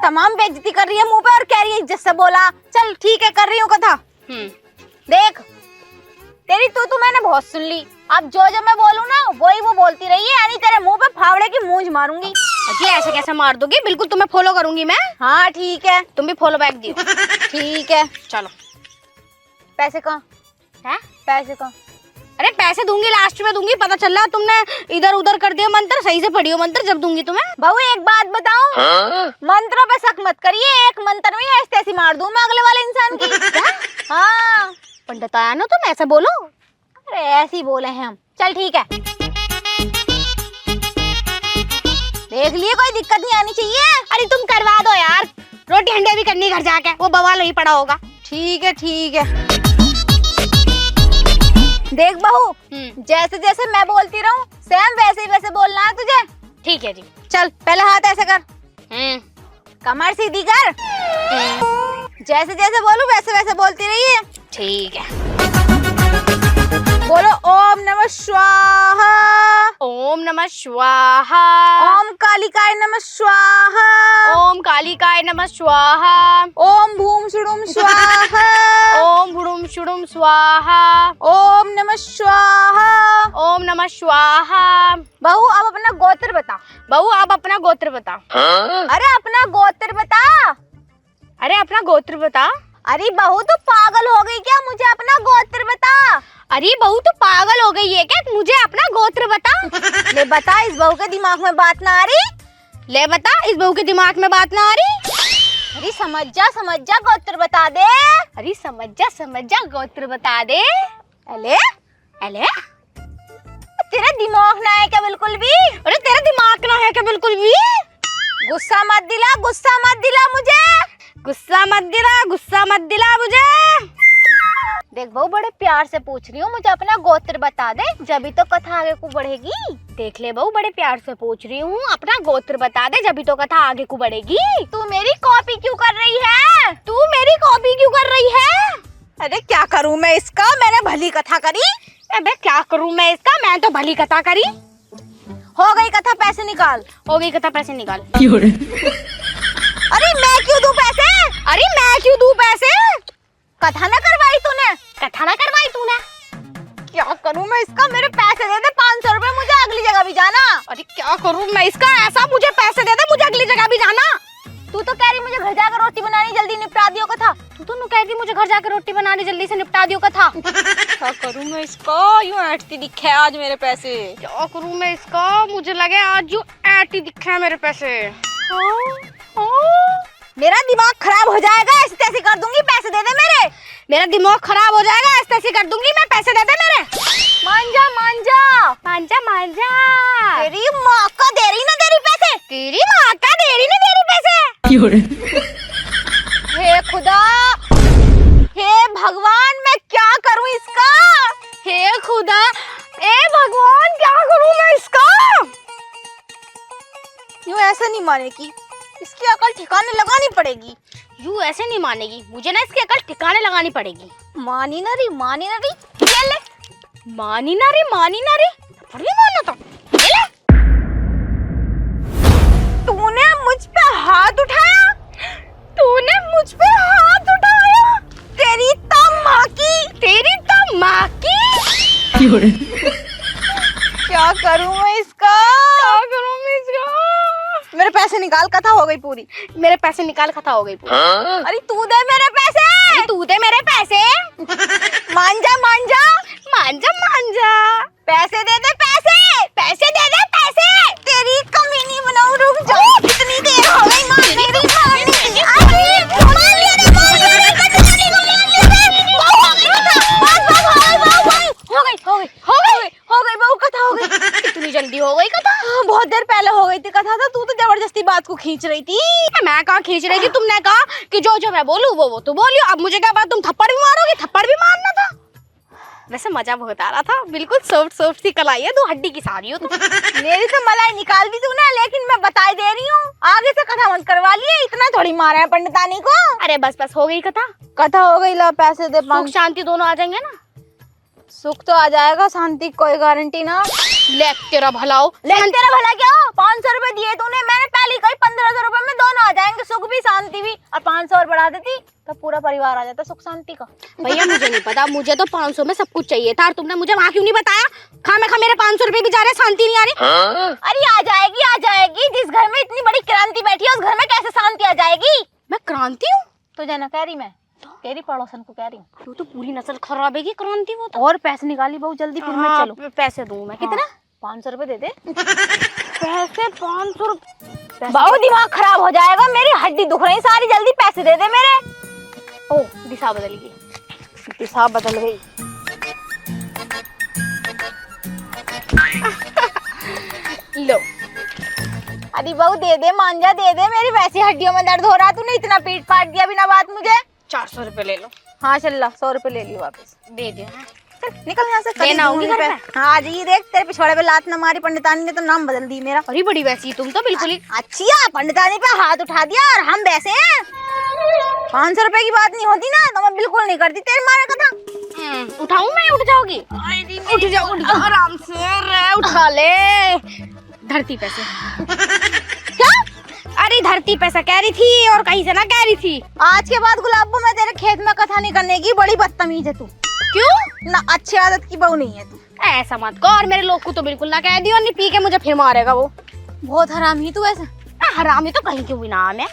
तमाम बेइज्जती कर रही है मुंह पे और कह रही है इज्जत से बोला। चल ठीक है, कर रही हूँ कथा। देख, तेरी तू मैंने बहुत सुन ली, अब जो मैं बोलूँ ना वही वो बोलती रही है, यानी तेरे मुंह पे फावड़े की मूंछ मारूंगी। जी ऐसे कैसे मार दोगे? बिल्कुल तुम्हें फॉलो करूंगी मैं। हाँ ठीक है, तुम भी फॉलो बैक दियो। ठीक है। चलो, पैसे कहाँ? हैं? पैसे का। अरे पैसे दूंगी, लास्ट में दूंगी। पता चल रहा तुमने इधर उधर कर दिया मंत्र, सही से पढ़ियो मंत्र, जब दूंगी तुम्हें। बहू एक बात बताऊं, मंत्रों पे शक मत करिए, एक मंत्र में ऐसे ऐसी मार दूं मैं अगले वाले इंसान की। हाँ पंडित आया ना, तुम ऐसे बोलो। अरे ऐसे ही बोले हैं हम। चल ठीक है, देख लिए, कोई दिक्कत नहीं आनी चाहिए। अरे तुम करवा दो यार, रोटी अंडे भी करनी घर जाके, वो बवाल नहीं पड़ा होगा। ठीक है ठीक है। देख बहू, जैसे जैसे मैं बोलती रहूं सेम वैसे ही वैसे बोलना है तुझे। ठीक है जी। चल पहले हाथ ऐसे कर, कमर सीधी कर, जैसे जैसे बोलूं वैसे वैसे बोलती रहिए। ठीक है। बोलो ओम नमः स्वाहा, ओम नमः स्वाहा, ओम कालिकाय नमः स्वाहा, ओम कालिकाय नमः स्वाहा, ओम भूम शुडुम स्वाहा, ओम भुडुम शुडुम स्वाहा, ओम नमः स्वाहा। ओम नमः स्वाहा। बहू अब अपना गोत्र बता। बहू आप अपना गोत्र बता। अरे अपना गोत्र बता। अरे अपना गोत्र बता। अरे बहू तू पागल हो गई क्या, मुझे अपना गोत्र बता। अरे बहू तू पागल हो गई है क्या, मुझे अपना गोत्र बता। ले बता, इस बहू के दिमाग में बात ना आ रही। ले बता, इस बहू के दिमाग में बात ना आ रही। अरे समझ जा गोत्र बता दे। अरे समझ जा गोत्र बता दे। अले अले तेरा दिमाग ना है क्या बिल्कुल भी? अरे तेरा दिमाग ना है क्या बिल्कुल भी? गुस्सा मत दिला मुझे। गुस्सा मत दिला मुझे। देख बहू बड़े प्यार से पूछ रही हूँ, मुझे अपना गोत्र बता दे, जब तो कथा आगे को बढ़ेगी। देख ले बहू, बड़े प्यार से पूछ रही हूँ, अपना गोत्र बता दे, जब तो कथा आगे को बढ़ेगी। तू मेरी कॉपी क्यों कर रही है? तू मेरी कॉपी क्यों कर रही है? अरे क्या करूँ मैं इसका, मैंने भली कथा करी। अबे क्या करूँ मैं इसका, मैं तो भली कथा करी। हो गई कथा, पैसे निकाल। हो गई कथा, पैसे निकाल। अरे मैं क्यों दूं पैसे? अरे मैं क्यों दूं पैसे? कथा ना करवाई तूने। कथा ना करवाई तूने। क्या करूं मैं इसका, मेरे पैसे दे दे 500 रुपए, मुझे अगली जगह भी जाना। अरे क्या करूं मैं इसका, ऐसा मुझे पैसे दे दे, मुझे अगली जगह भी जाना। तू तो कह रही मुझे घर जाकर रोटी बनानी, जल्दी निपटा दियो कथा। तू तो कह रही मुझे घर जाकर रोटी बनानी, जल्दी से निपटा दियो कथा। क्या करूं मैं इसका, यूं ऐंठती दिखे आज मेरे पैसे। क्या करूं मैं इसका, मुझे लगे आज यूं ऐंठती दिखे मेरे पैसे। मेरा दिमाग खराब हो जाएगा, ऐसे तैसे कर दूंगी, पैसे दे दे मेरे। मेरा दिमाग खराब हो जाएगा, ऐसे तैसे कर दूंगी मैं, पैसे दे दे मेरे। मान जा तेरी माँ का दे रही ना दे रही पैसे। तेरी माँ का दे रही ना दे रही पैसे। हे खुदा, हे भगवान, मैं क्या करूं इसका। हे खुदा, ए भगवान, क्या करूं मैं इसका। यूं ऐसे नहीं मानेगी, इसकी अकल ठिकाने लगानी पड़ेगी। यूं ऐसे नहीं मानेगी, मुझे ना इसकी अकल ठिकाने लगानी पड़ेगी। मानी ना रही, ये ले। मानी ना रे, थोड़ी मानना तो। ये ले। तूने मुझ पे हाथ उठाया। तेरी तो माँ की। क्या करूं मैं इसका। मेरे पैसे निकाल, कथा हो गई पूरी। मेरे पैसे निकाल, कथा हो गई पूरी। अरे तू दे मेरे पैसे। तू दे मेरे पैसे। मान जा मान जा। पैसे दे दे पैसे। तेरी कमीनी बनाऊं, रुक जा। कितनी देर हो गई, मान मेरी मारनी। अरे मान लिया रे, हो गई बहू, कथा हो गई। इतनी जल्दी हो गई कथा? बहुत देर पहले हो गई थी कथा, तू तो जबरदस्ती बात को खींच रही थी। मैं कहाँ खींच रही थी, तुमने कहा कि जो मैं बोलूं वो तू बोलियो। अब मुझे क्या बात, तुम थप्पड़ भी मारोगे? थप्पड़ भी मारना था। वैसे मजा बहुत आ रहा था, बिल्कुल सॉफ्ट सी कलाई है, तू हड्डी की सारी हो तू। मेरी तो मलाई निकाल दी तूने, लेकिन मैं बता दे रही हूँ, आगे से कथा मत करवा लिए, इतना थोड़ी मारा है पंडितानी को। अरे बस हो गई कथा हो गई, ला पैसे दे। सुख शांति दोनों आ जाएंगे ना। सुख तो आ जाएगा, शांति कोई गारंटी ना। ले तेरा भला हो। तेरा भला क्या हो, 500 रुपए दिए तूने, मैंने पहले कही 1500 रुपए में दोनों आ जाएंगे, सुख भी शांति भी। और 500 और बढ़ा देती तो पूरा परिवार आ जाता सुख शांति का। भैया मुझे नहीं पता, मुझे तो 500 में सब कुछ चाहिए था, और तुमने मुझे वहाँ क्यों नहीं बताया? खा मेरे 500 रुपए भी जा रहे, शांति नहीं आ रही। अरे आ जाएगी, जिस घर में इतनी बड़ी क्रांति बैठी है उस घर में कैसे शांति आ जाएगी। मैं क्रांति हूँ? तो जाना कह रही मैं। तो कह रही पड़ोसन को कह रही हूँ। तू तो पूरी नस्ल खराब है की क्रांति वो तो। और पैसे निकाली बहू जल्दी, फिर मैं चलो। पैसे दूं मैं। कितना? 500 रुपए दे दे। पैसे 500 रुपए। बहू दिमाग खराब हो जाएगा, मेरी हड्डी दुख रही सारी, जल्दी पैसे दे दे मेरे। ओ दिशा बदल गई। दिशा बदल गई। लो अरे बहू दे दे, मांझा दे दे, मेरी वैसी हड्डियों में दर्द हो रहा, तूने इतना पीट पाट दिया बिना बात मुझे। 400 रुपए ले लो। हाँ चल ला, 100 रुपए ले लियो वापस। दे दिया। चल निकल यहाँ से। देना होगी घर में? हाँ आ जाइए, देख तेरे पिछवाड़े पे लात न मारी पंडितानी ने तो नाम बदल दी मेरा। अरे बड़ी वैसी तुम तो बिल्कुल ही। अच्छी है, पंडितानी पे हाथ उठा दिया और हम वैसे हैं। 500 रुपए की बात नहीं होती ना तो मैं बिल्कुल नहीं करती तेरे मारे कथा। उठाऊं मैं? उठ जाओगी? उठ जाओ आराम से। रे उठा ले। धरती पैसे। क्या? अरे धरती पैसा कह रही थी और कहीं से ना कह रही थी। आज के बाद गुलाबो मैं तेरे खेत में कथा नहीं करने की, बड़ी बदतमीज है तू। क्यों? ना अच्छी आदत की बहू नहीं है तू। ऐसा मत कर, मेरे लोग को तो बिल्कुल ना कह दियो, नहीं पी के मुझे फिर मारेगा वो। बहुत हरामी तू ऐसा। हरामी तो कहीं क्यों भी नाम है।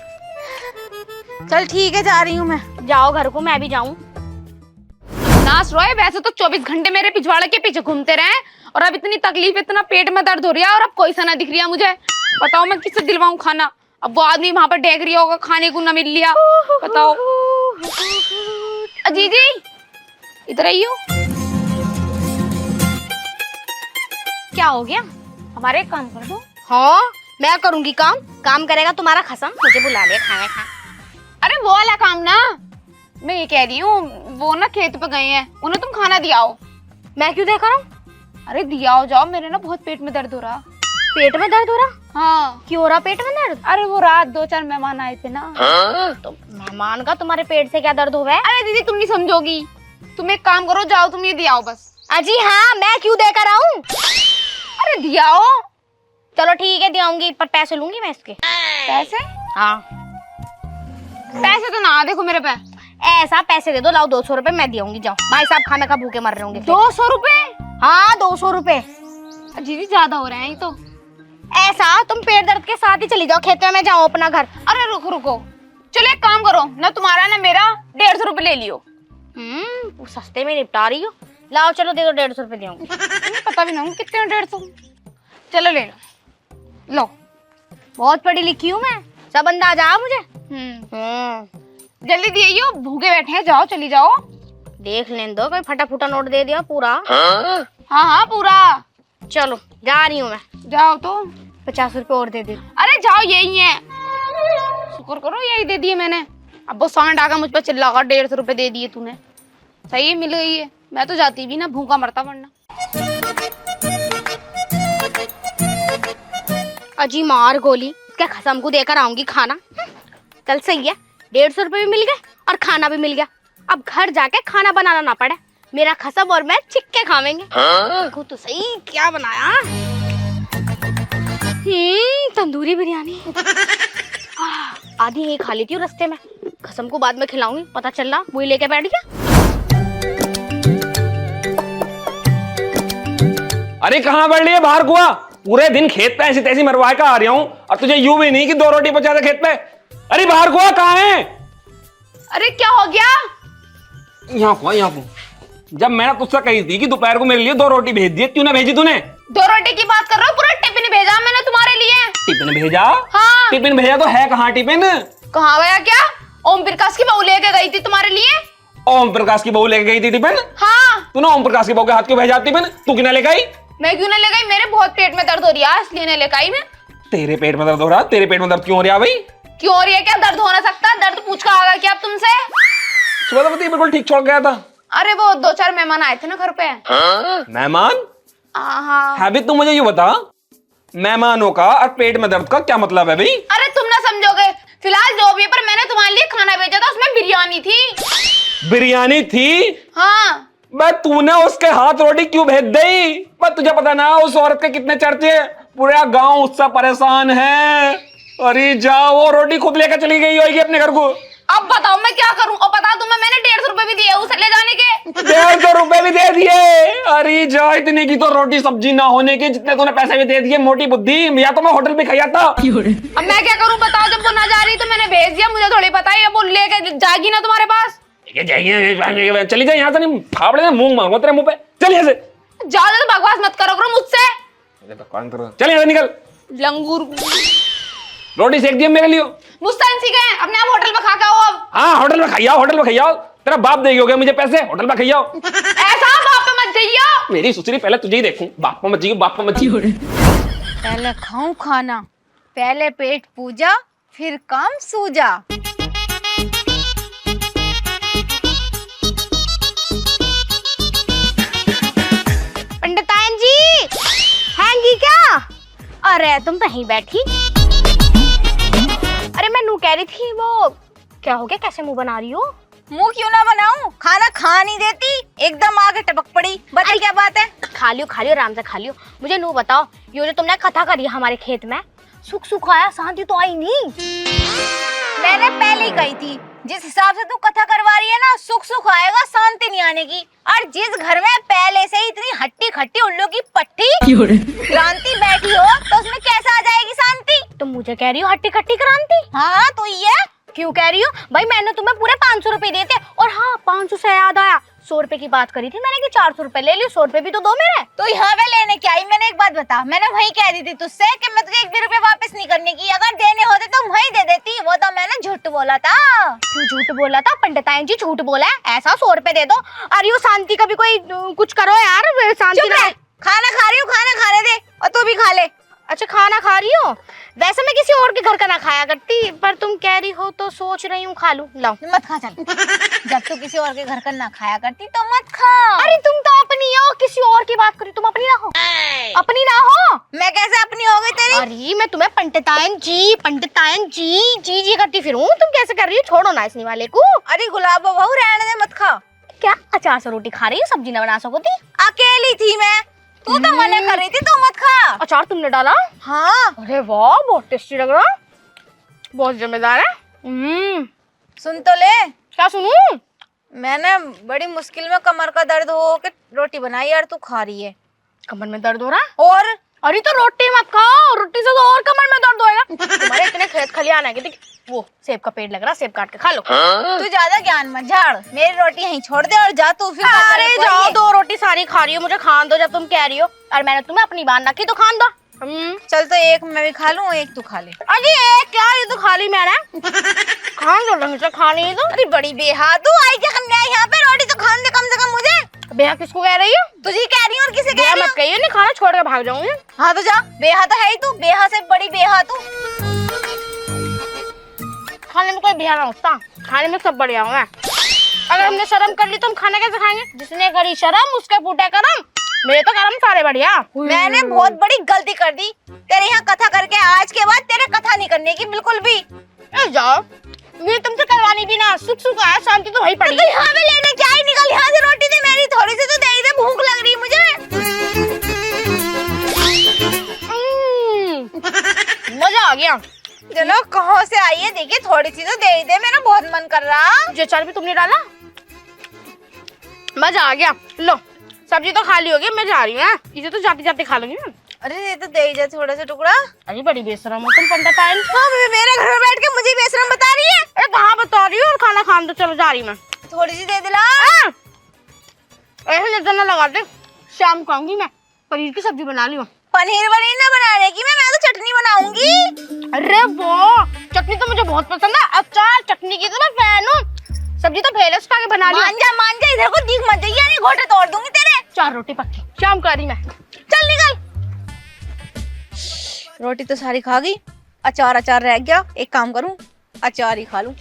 चल ठीक है, जा रही हूँ मैं। जाओ घर को, मैं भी जाऊं। नास रोए, वैसे तो 24 घंटे मेरे पिछवाड़े के पीछे घूमते रहे और अब इतनी तकलीफ, इतना पेट में दर्द हो रहा है और अब कोई सा ना दिख रहा मुझे। बताओ मैं किससे दिलवाऊं खाना? अब वो आदमी वहां पर डेग रहा होगा, खाने को ना मिल लिया। बताओ। अजीजी इधर आइयो। क्या हो गया? हमारे एक काम कर दो। हाँ मैं करूंगी काम। काम करेगा तुम्हारा खसम। मुझे बुला ले खाना खा। अरे वो वाला काम ना, मैं ये कह रही हूँ, वो ना खेत पे गए हैं, उन्हें तुम खाना दियाओ। मैं क्यों देखा रहा हूँ? अरे दियाओ जाओ, मेरे ना बहुत पेट में दर्द हो रहा। पेट में दर्द हो रहा? हाँ। क्यों हो रहा पेट में दर्द? अरे वो रात 2-4 मेहमान आए थे ना। तो मेहमान का तुम्हारे पेट से क्या दर्द हुआ है? अरे दीदी तुम नहीं समझोगी, तुम एक काम करो, जाओ तुम ये दियाओ बस। अजी हाँ, मैं क्यों देकर आऊं? अरे दियाओ। चलो ठीक है दियाऊंगी, पर पैसे लूंगी मैं इसके। पैसे? हाँ। पैसे तो ना देखो मेरे पे। ऐसा पैसे दे दो, लाओ 200 रुपए मैं दियाऊंगी। जाओ, भाई साहब खाने का भूखे मर रहे होंगे। 200 रुपए? हाँ 200 रुपए। दीदी ज्यादा हो रहे हैं ये तो। ऐसा तुम पेट दर्द के साथ ही चली जाओ खेत में, मैं जाऊँ अपना घर। अरे रुको रुको, चलो एक काम करो ना, तुम्हारा ना मेरा 150 रुपए ले लियो। वो सस्ते में निपटा रही हो। लाओ चलो दे दो, 150 रुपए दूंगी। पता भी ना हूँ कितने 150। चलो ले लो। लो बहुत पढ़ी लिखी हूँ मैं, सब अंदाजा आ मुझे। जल्दी दियो, भूखे बैठे हैं, जाओ चली जाओ। देख लेने दो, कोई फटा फूटा नोट दे दिया पूरा। हाँ हाँ पूरा। चलो जा रही हूँ मैं। जाओ तो। 50 रुपए और दे दे। अरे जाओ, यही है। शुक्र करो यही दे दिए मैंने। अब वो सांड आकर मुझ पर चिल्लागा, 150 रुपए दे दिए तूने। सही है, मिल गई है। मैं तो जाती भी ना, भूखा मरता वरना। अजी मार गोली, इसके खसम को देकर आऊंगी खाना। चल सही है, 150 रुपए भी मिल गए और खाना भी मिल गया। अब घर जाके खाना बनाना ना पड़े, मेरा खसम और मैं चिक्के खावेंगे। देखो तो सही क्या बनाया। तंदूरी बिरयानी। आधी यही खा लेती हूँ रास्ते में, खसम को बाद में खिलाऊंगी। पता चल रहा वही लेके बैठ गया। अरे कहाँ बढ़ रही है बाहर कुआ? पूरे दिन खेत पे ऐसी तैसी मरवा के आ रहा हूँ और तुझे यूं भी नहीं कि 2 रोटी पहुंचा दे खेत पे। अरे बाहर कुआ कहाँ है? अरे क्या हो गया? यहाँ कुआ, यहाँ कुआ। जब मैंने तुझसे कही थी कि दोपहर को मेरे लिए 2 रोटी भेज दिए, क्यों ना भेजी तूने? 2 रोटी की बात कर रहे हो? पूरा टिफिन भेजा मैंने तुम्हारे लिए। टिफिन भेजा? हाँ। टिफिन भेजा तो है कहाँ टिफिन? कहाँ गया क्या? ओम प्रकाश की बहू लेके गई थी तुम्हारे लिए। ओम प्रकाश की बहू लेके गई थी टिफिन? हाँ। तूने ओम प्रकाश की बहू के हाथ क्यों भेजा टिफिन? तू क्यों ना ले गई? मैं क्यों ना ले गई? मेरे बहुत पेट में दर्द हो रहा है, इसलिए नहीं लेकर आई मैं। तेरे पेट में दर्द हो रहा? तेरे पेट में दर्द क्यों हो रहा भाई? क्यों हो रही है? क्या दर्द हो ना सकता? दर्द पूछ कर आ गया क्या अब तुमसे? सुबह तो बिल्कुल ठीक छोड़ गया था। अरे वो 2-4 मेहमान आए थे ना घर पे। मेहमान? हाँ। है भी तू मुझे यूं बता, मेहमानों का और पेट में दर्द का क्या मतलब है भाई? अरे तुम ना समझोगे, फिलहाल जो भी, पर मैंने तुम्हारे लिए खाना भेजा था, उसमें बिरयानी थी। बिरयानी थी? हाँ। बे तूने उसके हाथ रोटी क्यों भेज दी? पर तुझे पता ना उस औरत के कितने चर्चे, पूरा गांव उससे परेशान है। अरे जाओ, वो रोटी खुद लेकर चली गई होगी अपने घर को। अब बताओ मैं क्या करूं? और बता दूं, मैंने 150 रुपए भी दिए उसे ले जाने के। 150 रुपए भी दे दिए? अरे जा, इतनी की तो रोटी सब्जी ना होने के जितने तूने पैसे भी दे दिए। मोटी बुद्धि, या तो मैं होटल पे खाया था। अब मैं क्या करूं बताओ? जब वो ना जा रही तो मैंने भेज दिया, मुझे थोड़ी पता है वो लेके जाएगी ना तुम्हारे पास। ये चली जाए यहाँ से, नहीं फावड़े में मुंह मारूंगा तेरे मुंह पे। चल यहाँ से। ज्यादा तो बकवास मत करो करो मुझसे। चल यहाँ से निकल। लंगूर रोटी सेक दिया मेरे लिए। मुस्तान सीखे हैं, अपने आप होटल में खा के आओ अब। हाँ होटल में खाइए, होटल में खाइए। तेरा बाप देगी हो गया मुझे पैसे, होटल में खाइए। ऐसा बाप पे मत जाइयो। मेरी सुसरी पहले तुझे ही देखूं। बाप पे मत जाइए, बाप पे मत जाइए। पहले खाऊं खाना, पहले पेट पूजा, फिर काम सूजा। पंडितायन जी हैंगी क्या? अरे तुम तो यहीं बैठी। अरे मैं नू कह रही थी, वो क्या हो गया, कैसे मुंह बना रही हो? मुंह क्यों ना बनाऊं, खाना खा नहीं देती, एकदम आगे टपक पड़ी। बता क्या बात है? खा लियो आराम से खा लियो। मुझे नू बताओ, ये जो तुमने कथा करी है हमारे खेत में, सुख सुख आया, शांति तो आई नहीं। मैंने पहले ही कही थी, जिस हिसाब से तू कथा करवा रही है ना, सुख सुख आएगा, शांति नहीं आने की। और जिस घर में पहले से ही इतनी हट्टी खट्टी उल्लू की पट्टी क्रांति बैठी हो, तो उसमें कैसे आ जाएगी शांति? तुम मुझे कह रही हो हट्टी खट्टी क्रांति? हाँ तो ये क्यों कह रही हो भाई? मैंने तुम्हें पूरे 500 रुपए दिए थे। और हाँ, 500 से याद आया, 100 रुपए की बात करी थी मैंने कि 400 रुपए ले लियो, 100 रुपए भी तो दो मेरे। तो यहाँ पे लेने क्या आई? मैंने एक बात बता, मैंने वही कह दी थी तुझसे कि मैं तुझे 1 भी रुपए वापस नहीं करने की, अगर देने होते तो वही दे देती। वो तो मैंने झूठ बोला था। क्यों झूठ बोला था? पंडितायन जी झूठ बोला है, ऐसा 100 रुपए दे दो। अरे यो शांति का भी कोई कुछ करो यार, शांति। खाना खा रही हूँ, खाना खाने दे, और तू भी खा ले। अच्छा खाना खा रही हो? वैसे मैं किसी और के घर का ना खाया करती, पर तुम कह रही हो तो सोच रही हूँ खा लूं। लाओ मत खा, चल। जब तू किसी और के घर का ना खाया करती तो मत खा। अरे तुम तो अपनी हो, किसी और की बात करी, तुम अपनी ना हो। अपनी ना हो? मैं कैसे अपनी हो गई तेरी? अरे मैं तुम्हें पंडितायन जी करती फिरूं, तुम कैसे कर रही हो? छोड़ो ना इस वाले को। अरे गुलाब बहू रहने दे, मत खा। क्या अचार से रोटी खा रही हो? सब्जी ना बना सकोती? अकेली थी मैं, तू तो मना कर रही थी, तो मत खा। अचार तुमने डाला? हाँ। अरे वाह, बहुत टेस्टी लग रहा, बहुत जिम्मेदार है। सुन तो ले। क्या सुनूं? मैंने बड़ी मुश्किल में कमर का दर्द हो के रोटी बनाई यार, तू खा रही है। कमर में दर्द हो रहा? और अरे तो रोटी मत खाओ, रोटी से तो और कमर में दर्द होएगा। तुम्हारे इतने खेत खलियान है, वो सेब का पेड़ लग रहा, सेब काट के खा लो। तू ज्यादा ज्ञान मत झाड़, मेरी रोटी यहीं छोड़ दे और जा तू। फिर अरे जाओ, 2 रोटी सारी खा रही हो, मुझे खान दो जब तुम कह रही हो। और मैंने तुम्हें अपनी बात रखी तो खान दो। चल तो एक मैं भी खा लूं, एक तू खा ले। अरे एक क्या, ये तो खा ली मैंने। खान दो ढंग से, खानी है तो। अरे बड़ी बेहादू आई क्या करने आई यहाँ पे? रोटी तो खान दे कम से कम मुझे। बेहा किसको कह रही हो? तुझे कह रही हूँ, और किसे कह रही हो? मत कहियो, नहीं खाना छोड़ के भाग जाऊंगी। हाँ तो जा, बेहा तो है ही तू, बेहा से बड़ी बेहा तू। खाने में कोई बेहा ना होता, खाने में सब बढ़िया हूँ मैं। अगर हमने शर्म कर ली तो हम खाना कैसे खाएंगे? जिसने करी शर्म उसके फूटे करम, मेरे तो करम सारे बढ़िया। मैंने बहुत बड़ी गलती कर दी तेरे यहाँ कथा करके, आज के बाद तेरे कथा नहीं करने की बिल्कुल भी। जाओ, ये तुमसे करवानी भी ना, सुख सुख आया, शांति तो वही पड़ी। तो यहाँ पे लेने क्या ही, निकल यहाँ से, रोटी दे मेरी, थोड़ी सी तो दे ही दे, भूख लग रही है मुझे। मजा आ गया। चलो कहाँ से आई है देखिए, थोड़ी सी तो दे ही दे, मेरा बहुत मन कर रहा। जो चार भी तुमने डाला, मजा आ गया। लो सब्जी तो खाली होगी, मैं जा रही हूँ, इसे तो जाते जाते खा लूंगी। अरे ये तो दे ही जा थोड़ा सा टुकड़ा। अरे बड़ी बेशरम हो तुम पंडितायन। मेरे घर में बैठ के मुझे बेशरम बता रही है? अरे कहाँ बता रही हो, और खाना खान दो, चलो जा रही मैं। थोड़ी सी दे दिला, ऐसे नजर ना लगा दे। शाम को आऊंगी मैं, पनीर की सब्जी बना ली। पनीर वनीर ना बनाने की, मैं तो चटनी बनाऊंगी। अरे वो चटनी तो मुझे बहुत पसंद है, अचार चटनी की तो मैं फैन हूँ। सब्जी तो पहले उसका के बना ली। मान जा, इधर को दिख मत जाइए, नहीं घोटे तोड़ दूंगी तेरे। 4 रोटी पक्की, शाम को आ रही मैं। चल निकल। रोटी तो सारी खा गई, अचार रह गया, एक काम करूं, अचार ही खा लूं।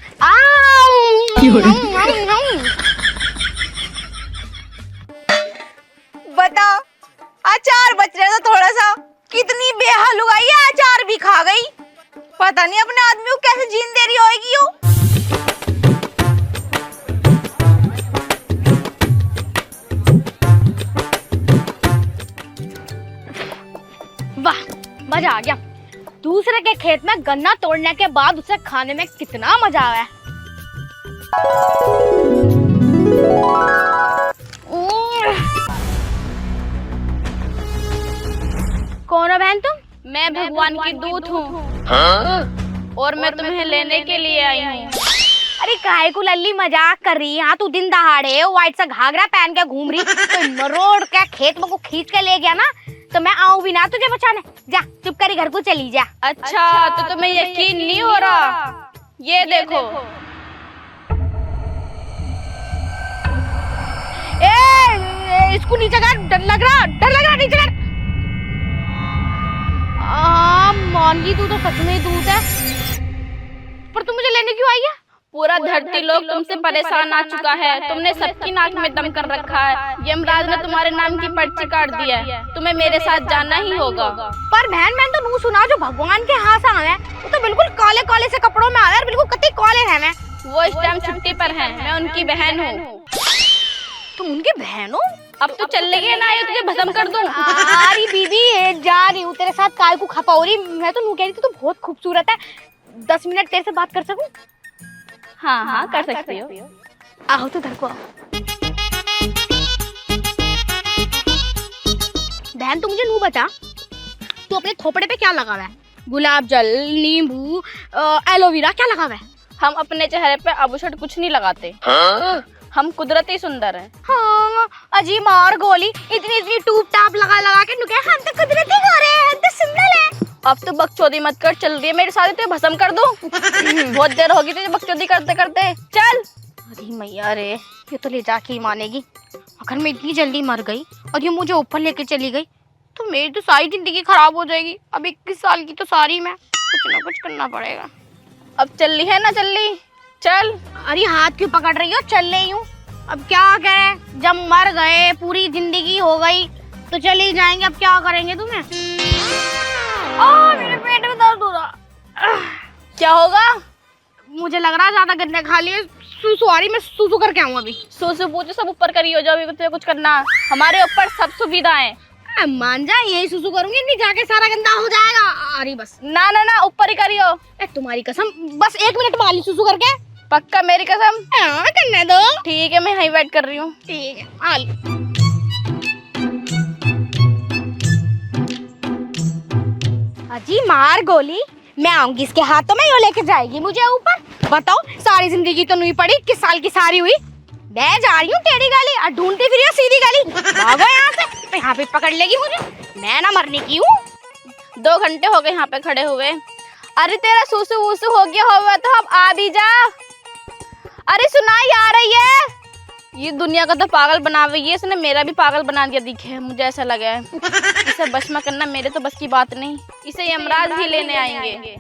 बता, अचार बच रहा था थोड़ा सा, कितनी बेहालू आई है, अचार भी खा गई। पता नहीं अपने आदमी को कैसे जीन दे रही होगी वो। वाह मजा आ गया, दूसरे के खेत में गन्ना तोड़ने के बाद उसे खाने में कितना मजा आया। कौन हो बहन तुम? मैं भगवान की दूत हूँ और मैं तुम्हें लेने के लिए आई हूँ। अरे काहे को लल्ली मजाक कर रही है? हाँ तू दिन दहाड़े व्हाइट सा घाघरा पहन के घूम रही, तो मरोड़ के खेत में को खींच के ले गया ना, तो मैं आऊं भी ना तुझे बचाने। जा चुप करी घर को चली जा। अच्छा तो तुम्हें यकीन नहीं हो रहा? ये देखो। इसको नीचे कर, डर लग रहा नीचे कर। मान ली तू तो सच में दूध है, पर तू मुझे लेने क्यों आई है? पूरा धरती लोग तुमसे परेशान आ चुका है, तुमने सबकी नाक में दम कर रखा है, यमराज ने तुम्हारे नाम की पर्ची काट दी है, तुम्हें मेरे साथ जाना ही होगा। पर बहन मैंने तो नू सुना जो भगवान के हाथ आवे वो तो बिल्कुल काले काले से कपड़ों में आवे, बिल्कुल कत्ती काले है। मैं वो इस टाइम छुट्टी पर है, मैं उनकी बहन हूँ। तुम उनकी बहन हो? अब तो चल रही ना, तुझे भस्म कर दूं। अरे बीबी जा रही हूँ तेरे साथ, काय को खपा हो रही। मैं तो नू कह रही थी तू बहुत खूबसूरत है, 10 मिनट तेरे से बात कर सकूं? हाँ हाँ कर सकती हो। आओ तो घर को आओ। बहन तू मुझे नू बता, तू अपने थोपड़े पे क्या लगा हुआ है? गुलाब जल, नींबू, एलोवेरा क्या लगा हुआ है? हम अपने चेहरे पे आभूषण कुछ नहीं लगाते। हम कुदरती सुंदर हैं। हाँ अजी मार गोली, इतनी इतनी टूप टाप लगा लगा के नुके हम तो कुदरती गोरे हैं, हम तो सुंदर है। अब तो बकचोदी मत कर, चल रही है मेरे साथ तो भस्म कर दूं। बहुत देर होगी तुझे बकचोदी करते करते, चल। अरे मैया रे, ये तो ले जाके ही मानेगी। अगर मैं इतनी जल्दी मर गई और ये मुझे ऊपर लेके चली गई तो मेरी तो सारी जिंदगी खराब हो जाएगी। अब 21 साल की तो सारी मैं, कुछ ना कुछ करना पड़ेगा। अब चल ली है ना, चल ली, चल। अरे हाथ क्यों पकड़ रही हो? चल रही हूँ। अब क्या करें, जब मर गए पूरी जिंदगी हो गई तो चले ही जाएंगे, अब क्या करेंगे तुम्हें? मेरे पेट में दर्द हो रहा। क्या होगा? मुझे लग रहा है ज्यादा गन्ने खा लिए, सुसु आ रही, मैं सुसु करके आऊँ अभी। सूसू पूछो सब ऊपर करी हो जाओ, अभी तुझे कुछ करना, हमारे ऊपर सब सुविधाएं। मान जा, यही सुसु करूंगी, नहीं जाके सारा गंदा हो जाएगा। अरे बस ना ना ना, ऊपर ही करी हो। तुम्हारी कसम, बस 1 मिनट वाली सुसु करके। पक्का मेरी कसम? हाँ करने दो। ठीक है, मैं यहीं वेट कर रही हूँ। ठीक है आल। अजी मार गोली, मैं आऊंगी इसके हाथों में, यो लेके जाएगी मुझे ऊपर। बताओ सारी जिंदगी तो नहीं पड़ी, किस साल की सारी हुई। मैं जा रही हूँ टेढ़ी गाली और ढूंढती फिर सीधी गाली। भागो यहाँ से, तो यहाँ पे पकड़ लेगी मुझे, मैं ना मरने की हूँ। 2 घंटे हो गए यहाँ पे खड़े हुए। अरे तेरा सूसू वूसू हो गया होगा तो अब आ भी जा। अरे सुनाई आ रही है? ये दुनिया का तो पागल बना रही है, इसने मेरा भी पागल बना दिया दिखे है, मुझे ऐसा लगा है। इसे बस में करना मेरे तो बस की बात नहीं, इसे यमराज ही लेने आएंगे।